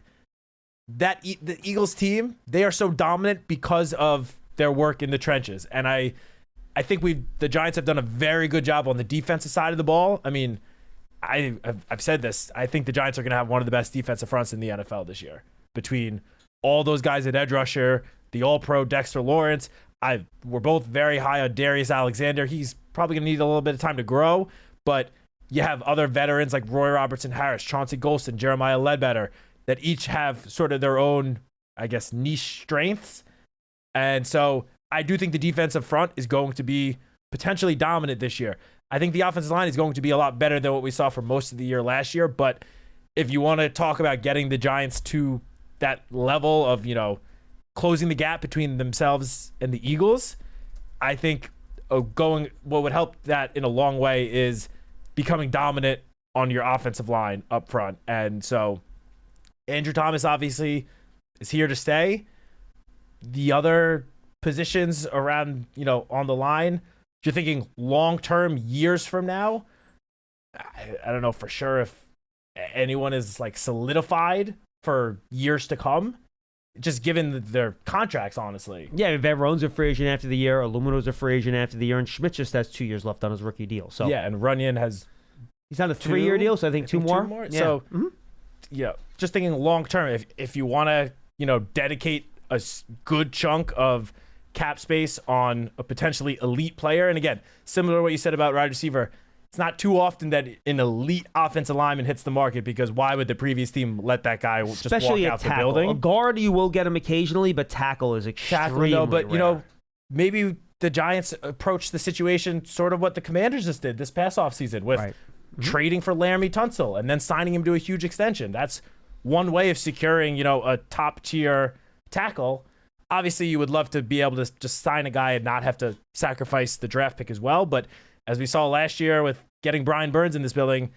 the Eagles team, they are so dominant because of their work in the trenches. And I think the Giants have done a very good job on the defensive side of the ball. I mean, I've said this. I think the Giants are going to have one of the best defensive fronts in the NFL this year. Between all those guys at edge rusher, the all-pro Dexter Lawrence, we're both very high on Darius Alexander. He's probably going to need a little bit of time to grow, but you have other veterans like Roy Robertson Harris, Chauncey Golston, Jeremiah Ledbetter, that each have sort of their own, I guess, niche strengths. And so I do think the defensive front is going to be potentially dominant this year. I think the offensive line is going to be a lot better than what we saw for most of the year last year. But if you want to talk about getting the Giants to that level of, closing the gap between themselves and the Eagles, I think what would help that in a long way is becoming dominant on your offensive line up front. And so Andrew Thomas obviously is here to stay. The other positions around, on the line, if you're thinking long-term, years from now, I don't know for sure if anyone is solidified for years to come, just given their contracts, honestly. Yeah, Verrone's a free agent after the year, Illumino's a free agent after the year, and Schmidt just has 2 years left on his rookie deal. So yeah, and Runyon he's on a 3-year deal, so I think two more. Yeah. So just thinking long-term, if you want to, dedicate a good chunk of cap space on a potentially elite player. And again, similar to what you said about wide receiver, it's not too often that an elite offensive lineman hits the market, because why would the previous team let that guy just especially walk out tackle. the building? A guard, you will get him occasionally, but tackle is extremely rare. Maybe the Giants approach the situation sort of what the Commanders just did this past offseason with trading for Laramie Tunsil and then signing him to a huge extension. That's one way of securing, a top-tier tackle. Obviously, you would love to be able to just sign a guy and not have to sacrifice the draft pick as well. But as we saw last year with getting Brian Burns in this building,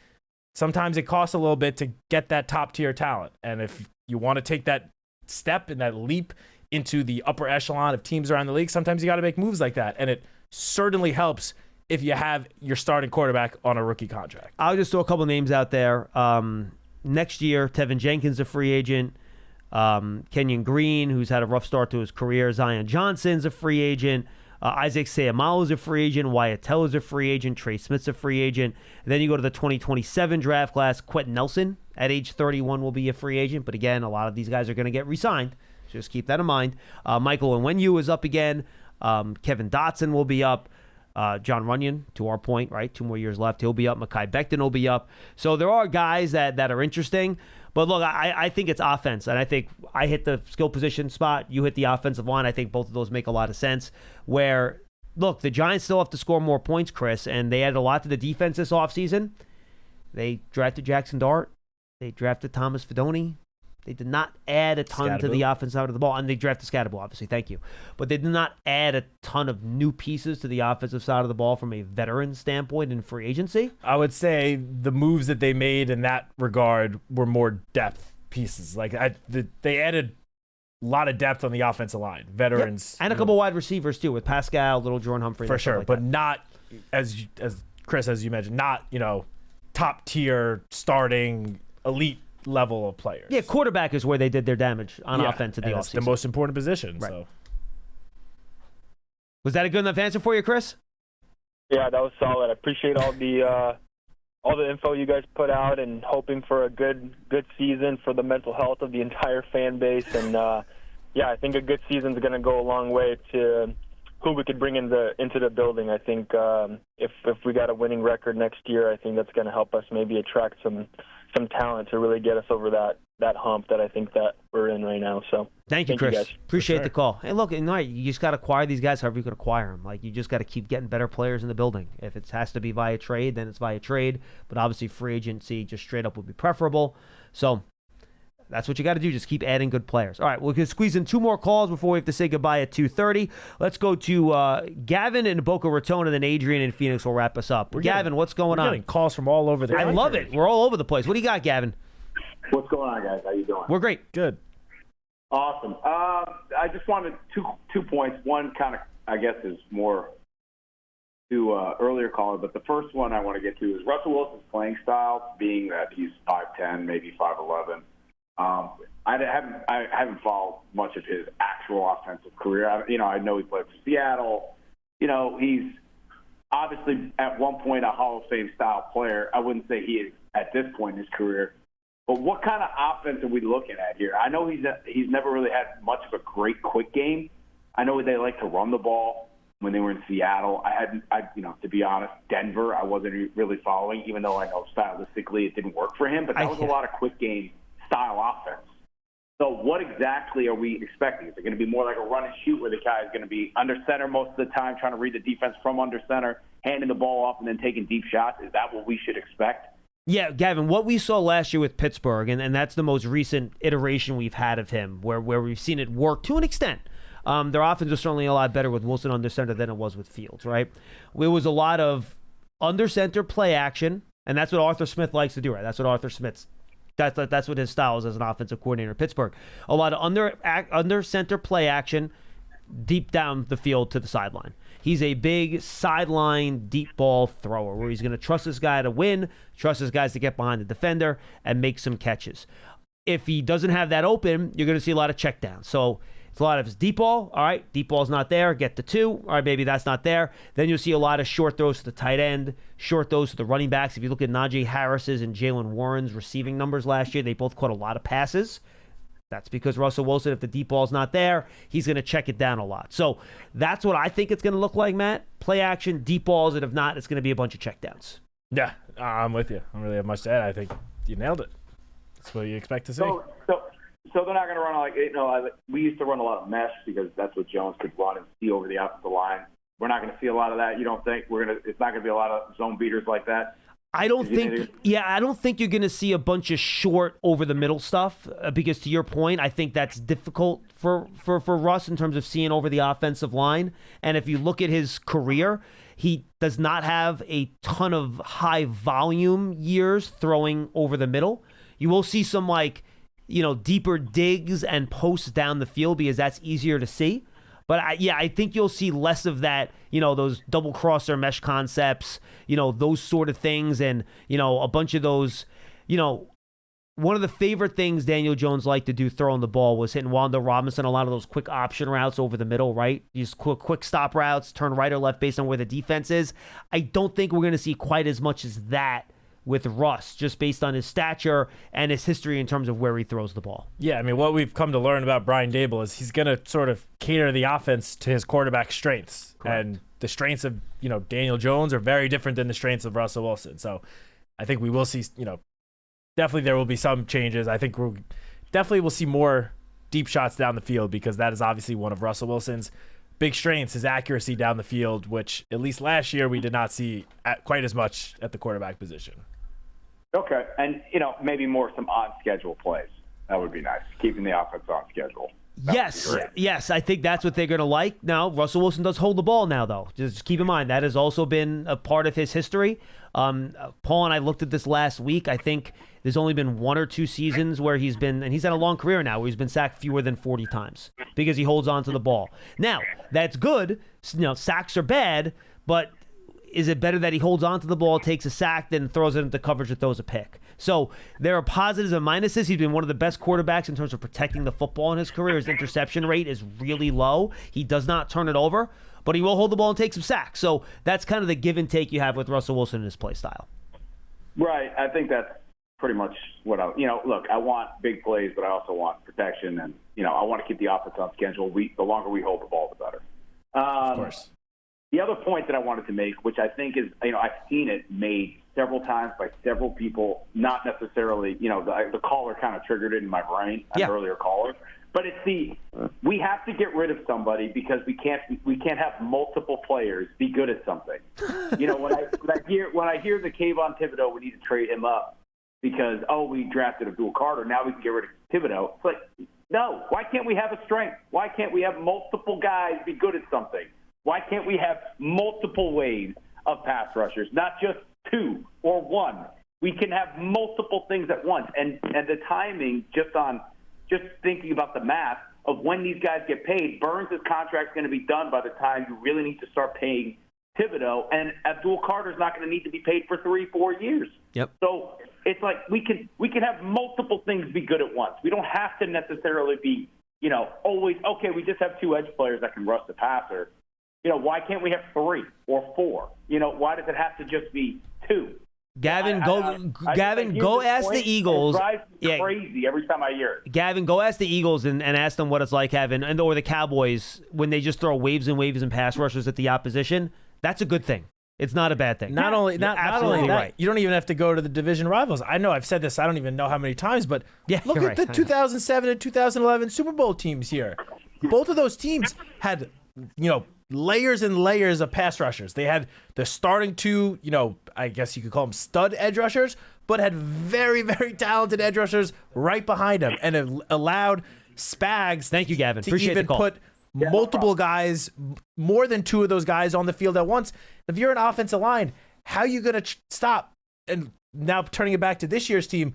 sometimes it costs a little bit to get that top-tier talent. And if you want to take that step and that leap into the upper echelon of teams around the league, sometimes you got to make moves like that. And it certainly helps if you have your starting quarterback on a rookie contract. I'll just throw a couple names out there. Next year, Tevin Jenkins, a free agent. Kenyon Green, who's had a rough start to his career. Zion Johnson's a free agent. Isaac Seumalo's a free agent. Wyatt Teller's a free agent. Trey Smith's a free agent. And then you go to the 2027 draft class. Quentin Nelson, at age 31, will be a free agent. But again, a lot of these guys are going to get re-signed. So just keep that in mind. Michael Onwenu is up again. Kevin Dotson will be up. John Runyon, to our point, right? 2 more years left. He'll be up. Mekhi Becton will be up. So there are guys that are interesting. But look, I think it's offense. And I think I hit the skill position spot. You hit the offensive line. I think both of those make a lot of sense. Where, look, the Giants still have to score more points, Chris. And they added a lot to the defense this offseason. They drafted Jackson Dart. They drafted Thomas Fidone. They did not add a ton to the offensive side of the ball. And they drafted Scatterbo, obviously. Thank you. But they did not add a ton of new pieces to the offensive side of the ball from a veteran standpoint in free agency. I would say the moves that they made in that regard were more depth pieces. Like they added a lot of depth on the offensive line. Veterans. Yep. And a couple wide receivers, too, with Pascal, Little Jordan Humphrey. For sure. Like but that. Not, as Chris, as you mentioned, not, top tier starting elite level of players. Yeah, quarterback is where they did their damage on offense in the offseason. It's the most important position. Right. So, was that a good enough answer for you, Chris? Yeah, that was solid. I appreciate all the info you guys put out, and hoping for a good season for the mental health of the entire fan base. And yeah, I think a good season is going to go a long way to who we could bring into the building. I think if we got a winning record next year, I think that's going to help us maybe attract some talent to really get us over that hump that I think that we're in right now. So thank you, Chris. guys. Appreciate the call. Hey, look, you just got to acquire these guys however you could acquire them. Like, you just got to keep getting better players in the building. If it has to be via trade, then it's via trade. But obviously, free agency just straight up would be preferable. So that's what you got to do. Just keep adding good players. All right, we're going to squeeze in 2 more calls before we have to say goodbye at 2:30. Let's go to Gavin in Boca Raton, and then Adrian in Phoenix will wrap us up. Gavin, what's going on? We're getting calls from all over the country. I love it. We're all over the place. What do you got, Gavin? What's going on, guys? How you doing? We're great. Good. Awesome. I just wanted two points. One kind of, I guess, is more to earlier caller, but the first one I want to get to is Russell Wilson's playing style, being that he's 5'10", maybe 5'11". I haven't followed much of his actual offensive career. I know he played for Seattle. He's obviously at one point a Hall of Fame style player. I wouldn't say he is at this point in his career. But what kind of offense are we looking at here? I know he's never really had much of a great quick game. I know they like to run the ball when they were in Seattle. To be honest, Denver, I wasn't really following, even though I know stylistically it didn't work for him. But that was a lot of quick game style offense. So what exactly are we expecting? Is it going to be more like a run and shoot where the guy is going to be under center most of the time, trying to read the defense from under center, handing the ball off, and then taking deep shots? Is that what we should expect? Yeah, Gavin, what we saw last year with Pittsburgh, and that's the most recent iteration we've had of him, where we've seen it work to an extent. Their offense was certainly a lot better with Wilson under center than it was with Fields, right? It was a lot of under center play action, and that's what Arthur Smith likes to do, right? That's what Arthur Smith's That's what his style is as an offensive coordinator in Pittsburgh. A lot of under center play action deep down the field to the sideline. He's a big sideline deep ball thrower where he's going to trust this guy to win, trust his guys to get behind the defender and make some catches. If he doesn't have that open, you're going to see a lot of checkdowns. So it's a lot of his deep ball. All right, deep ball's not there. Get to 2. All right, maybe that's not there. Then you'll see a lot of short throws to the tight end, short throws to the running backs. If you look at Najee Harris's and Jalen Warren's receiving numbers last year, they both caught a lot of passes. That's because Russell Wilson, if the deep ball's not there, he's going to check it down a lot. So that's what I think it's going to look like, Matt. Play action, deep balls, and if not, it's going to be a bunch of checkdowns. Yeah, I'm with you. I don't really have much to add. I think you nailed it. That's what you expect to see. So they're not going to run we used to run a lot of mesh because that's what Jones could run and see over the offensive line. We're not going to see a lot of that. You don't think it's not going to be a lot of zone beaters like that? I don't think you're going to see a bunch of short over the middle stuff because to your point, I think that's difficult for Russ in terms of seeing over the offensive line. And if you look at his career, he does not have a ton of high volume years throwing over the middle. You will see some deeper digs and posts down the field because that's easier to see. But I think you'll see less of that, those double crosser mesh concepts, those sort of things. And, a bunch of those, one of the favorite things Daniel Jones liked to do throwing the ball was hitting Wanda Robinson, a lot of those quick option routes over the middle, right? Just quick stop routes, turn right or left based on where the defense is. I don't think we're going to see quite as much as that with Russ, just based on his stature and his history in terms of where he throws the ball. Yeah, I mean, what we've come to learn about Brian Daboll is he's going to sort of cater the offense to his quarterback's strengths. Correct. And the strengths of, Daniel Jones are very different than the strengths of Russell Wilson. So I think we will see, definitely there will be some changes. I think we definitely will see more deep shots down the field because that is obviously one of Russell Wilson's big strengths, his accuracy down the field, which at least last year we did not see quite as much at the quarterback position. Okay, and maybe more some on-schedule plays. That would be nice, keeping the offense on schedule. Yes, I think that's what they're going to like. Now, Russell Wilson does hold the ball now, though. Just keep in mind, that has also been a part of his history. Paul and I looked at this last week. I think there's only been 1 or 2 seasons where he's been, and he's had a long career now, where he's been sacked fewer than 40 times because he holds on to the ball. Now, that's good. Sacks are bad, but is it better that he holds on to the ball, takes a sack, then throws it into coverage or throws a pick? So there are positives and minuses. He's been one of the best quarterbacks in terms of protecting the football in his career. His interception rate is really low. He does not turn it over, but he will hold the ball and take some sacks. So that's kind of the give and take you have with Russell Wilson and his play style. Right. I think that's pretty much what look, I want big plays, but I also want protection. And, I want to keep the offense on schedule. The longer we hold the ball, the better. Of course. The other point that I wanted to make, which I think is, I've seen it made several times by several people, not necessarily, the caller kind of triggered it in my brain, an earlier caller. But it's we have to get rid of somebody because we can't have multiple players be good at something. When I hear the Kayvon Thibodeau, we need to trade him up because we drafted Abdul Carter, now we can get rid of Thibodeau. It's like, no, why can't we have a strength? Why can't we have multiple guys be good at something? Why can't we have multiple waves of pass rushers, not just 2 or 1? We can have multiple things at once. And the timing, just thinking about the math of when these guys get paid, Burns' contract's going to be done by the time you really need to start paying Thibodeau, and Abdul Carter's not going to need to be paid for 3-4 years. Yep. So it's like we can have multiple things be good at once. We don't have to necessarily be, always, okay, we just have 2 edge players that can rush the passer. Why can't we have 3 or 4? Why does it have to just be 2? Gavin, go ask the Eagles. It drives me crazy every time I hear it. Gavin, go ask the Eagles and ask them what it's like having, or the Cowboys, when they just throw waves and waves and pass rushers at the opposition. That's a good thing. It's not a bad thing. Not only that, right. You don't even have to go to the division rivals. I know I've said this, I don't even know how many times, but look at the 2007 and 2011 Super Bowl teams here. Both of those teams had, layers and layers of pass rushers. They had the starting 2, I guess you could call them stud edge rushers, but had very, very talented edge rushers right behind them, and it allowed Spags. Thank you, Gavin. To Appreciate even the call. put multiple guys, more than 2 of those guys on the field at once. If you're an offensive line, how are you going to stop? And now turning it back to this year's team,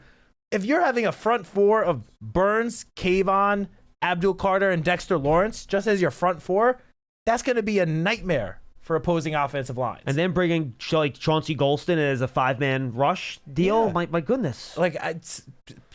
if you're having a front 4 of Burns, Kayvon, Abdul Carter, and Dexter Lawrence just as your front 4, that's going to be a nightmare for opposing offensive lines. And then bringing Chauncey Golston as a 5-man rush deal. Yeah. My goodness.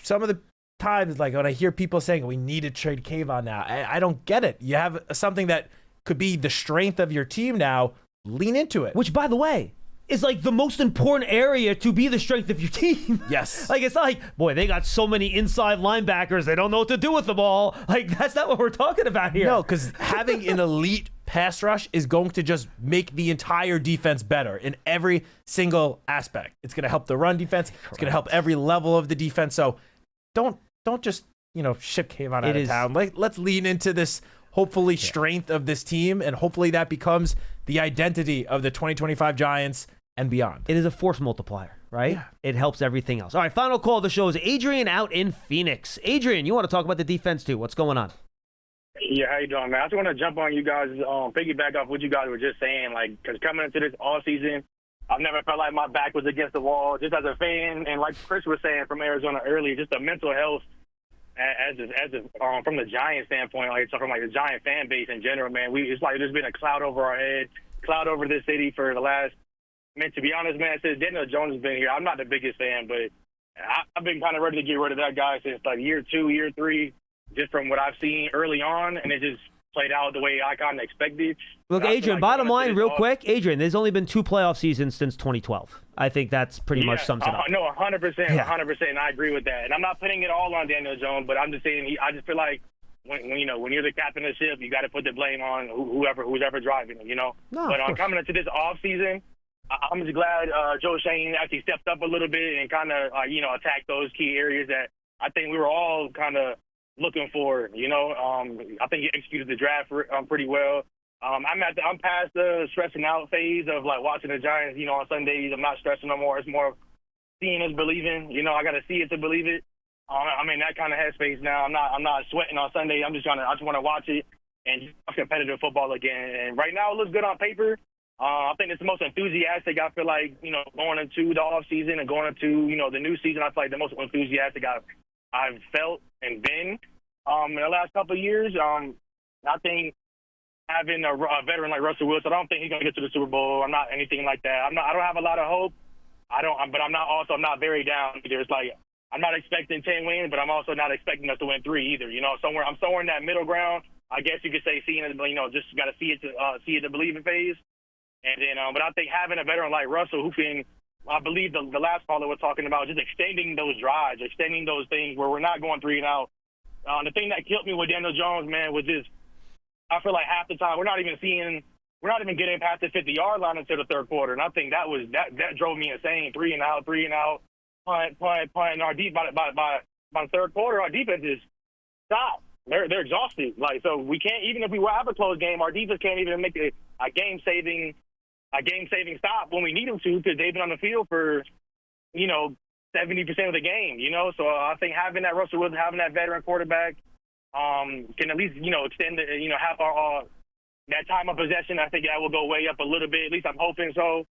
Some of the times, when I hear people saying we need to trade Kayvon now, I don't get it. You have something that could be the strength of your team now. Lean into it. Which, by the way, is the most important area to be the strength of your team. Yes. It's not boy, they got so many inside linebackers, they don't know what to do with the ball. That's not what we're talking about here. No, because having an elite pass rush is going to just make the entire defense better in every single aspect. It's going to help the run defense. Correct. It's going to help every level of the defense. So don't just, ship Kayvon out of town. Let's lean into this, hopefully, strength of this team, and hopefully that becomes the identity of the 2025 Giants and beyond. It is a force multiplier, right? Yeah. It helps everything else. All right, final call of the show is Adrian out in Phoenix. Adrian, you want to talk about the defense too? What's going on? Yeah, how you doing, man? I just want to jump on you guys, piggyback off what you guys were just saying, like, because coming into this all season, I've never felt like my back was against the wall, just as a fan, and like Chris was saying from Arizona earlier, just the mental health from the Giants standpoint, like from like the Giant fan base in general, man. It's like there's been a cloud over our head, cloud over this city for the last. Man, to be honest, man, since Daniel Jones has been here, I'm not the biggest fan, but I've been kind of ready to get rid of that guy since like year 2, year 3. Just from what I've seen early on, and it just played out the way I kind of expected. Look, Adrian, bottom line, real quick, Adrian, there's only been 2 playoff seasons since 2012. I think that's pretty much sums it up. No, 100%, 100%, and I agree with that. And I'm not putting it all on Daniel Jones, but I'm just saying, I just feel like when you're the captain of the ship, you got to put the blame on who's ever driving it, No, but coming into this off season, I'm just glad Joe Shane actually stepped up a little bit and kind of attacked those key areas that I think we were all kind of looking for. I think he executed the draft pretty well. I'm past the stressing out phase of like watching the Giants. On Sundays, I'm not stressing no more. It's more seeing is believing. I got to see it to believe it. I'm in that kind of headspace now. I'm not sweating on Sunday. I just want to watch it and watch competitive football again. And right now, it looks good on paper. I think it's the most enthusiastic I feel like, going into the off season and going into, the new season. I feel like the most enthusiastic I've felt and been in the last couple of years. I think having a veteran like Russell Wilson, I don't think he's going to get to the Super Bowl. I'm not anything like that. I don't have a lot of hope. But I'm not very down either. It's like I'm not expecting 10 wins, but I'm also not expecting us to win 3 either. I'm somewhere in that middle ground. I guess you could say seeing it, just got to see it to believe it phase. And then, but I think having a veteran like Russell who can, I believe the last caller was talking about just extending those drives, extending those things where we're not going 3 and out. The thing that killed me with Daniel Jones, man, was just I feel like half the time we're not even getting past the 50-yard line until the third quarter, and I think that drove me insane. 3 and out, punt. And our by the third quarter, our defense is stopped. They're exhausted. Like, so we can't, even if we have a close game, our defense can't even make a game saving stop when we need them to, because they've been on the field for 70% of the game. So I think having that Russell Wilson, having that veteran quarterback, can at least extend have our that time of possession. I think that will go way up a little bit. At least I'm hoping so.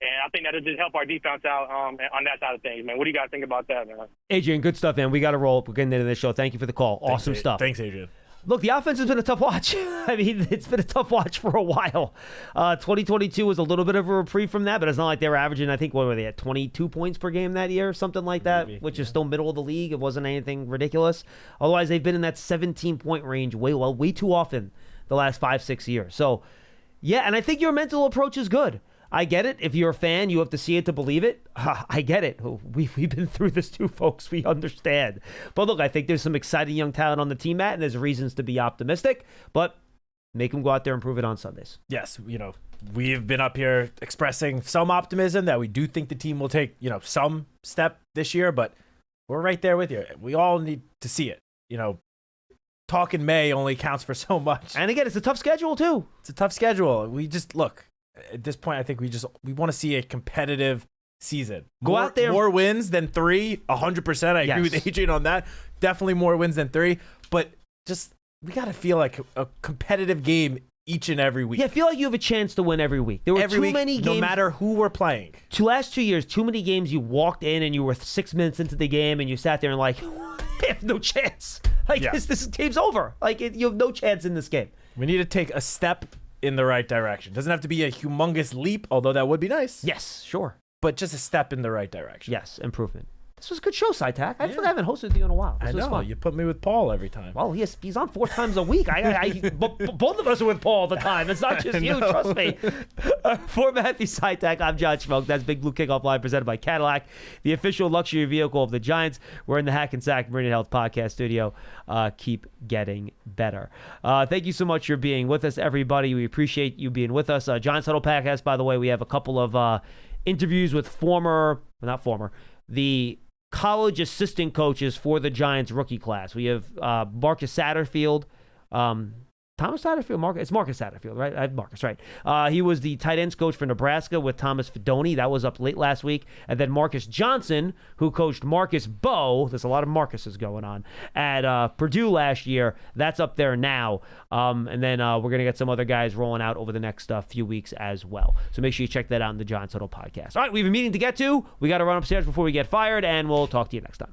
And I think that'll just help our defense out on that side of things, man. What do you guys think about that, man? Adrian, good stuff, man. We got to roll. We're getting into this show. Thank you for the call. Awesome stuff. Thanks, Adrian. Look, the offense has been a tough watch. I mean, it's been a tough watch for a while. 2022 was a little bit of a reprieve from that, but it's not like they were averaging, I think, what were they at, 22 points per game that year, something like that, which is still middle of the league. It wasn't anything ridiculous. Otherwise, they've been in that 17-point range way too often the last 5-6 years. So, yeah, and I think your mental approach is good. I get it. If you're a fan, you have to see it to believe it. I get it. We've been through this too, folks. We understand. But look, I think there's some exciting young talent on the team, Matt, and there's reasons to be optimistic. But make them go out there and prove it on Sundays. Yes, we've been up here expressing some optimism that we do think the team will take, some step this year. But we're right there with you. We all need to see it. Talk in May only counts for so much. And again, it's a tough schedule too. It's a tough schedule. We just look. At this point, I think we want to see a competitive season. Go out there. More wins than 3, 100%. I agree with Adrian on that. Definitely more wins than 3. But just, we got to feel like a competitive game each and every week. Yeah, I feel like you have a chance to win every week. There were too many games. No matter who we're playing. Last 2 years, too many games you walked in and you were 6 minutes into the game and you sat there and like, I have no chance. This game's over. You have no chance in this game. We need to take a step in the right direction. Doesn't have to be a humongous leap, although that would be nice. Yes, sure. But just a step in the right direction. Yes, improvement. This was a good show, Citak. I feel like I haven't hosted with you in a while. This was fun. You put me with Paul every time. Well, he's on 4 times a week. Both of us are with Paul all the time. It's not just you, trust me. For Matthew Citak, I'm John Schmeelk. That's Big Blue Kickoff Live presented by Cadillac, the official luxury vehicle of the Giants. We're in the Hack and Sack Meridian Health Podcast studio. Keep getting better. Thank you so much for being with us, everybody. We appreciate you being with us. Giants Huddle Podcast, by the way, we have a couple of interviews with the college assistant coaches for the Giants rookie class. We have Marcus Satterfield, Thomas Satterfield, it's Marcus Satterfield, right? I have Marcus, right. He was the tight ends coach for Nebraska with Thomas Fidoni. That was up late last week. And then Marcus Johnson, who coached Marcus Bowe, there's a lot of Marcuses going on, at Purdue last year. That's up there now. And then we're going to get some other guys rolling out over the next few weeks as well. So make sure you check that out in the Giants Huddle podcast. All right, we have a meeting to get to. We got to run upstairs before we get fired, and we'll talk to you next time.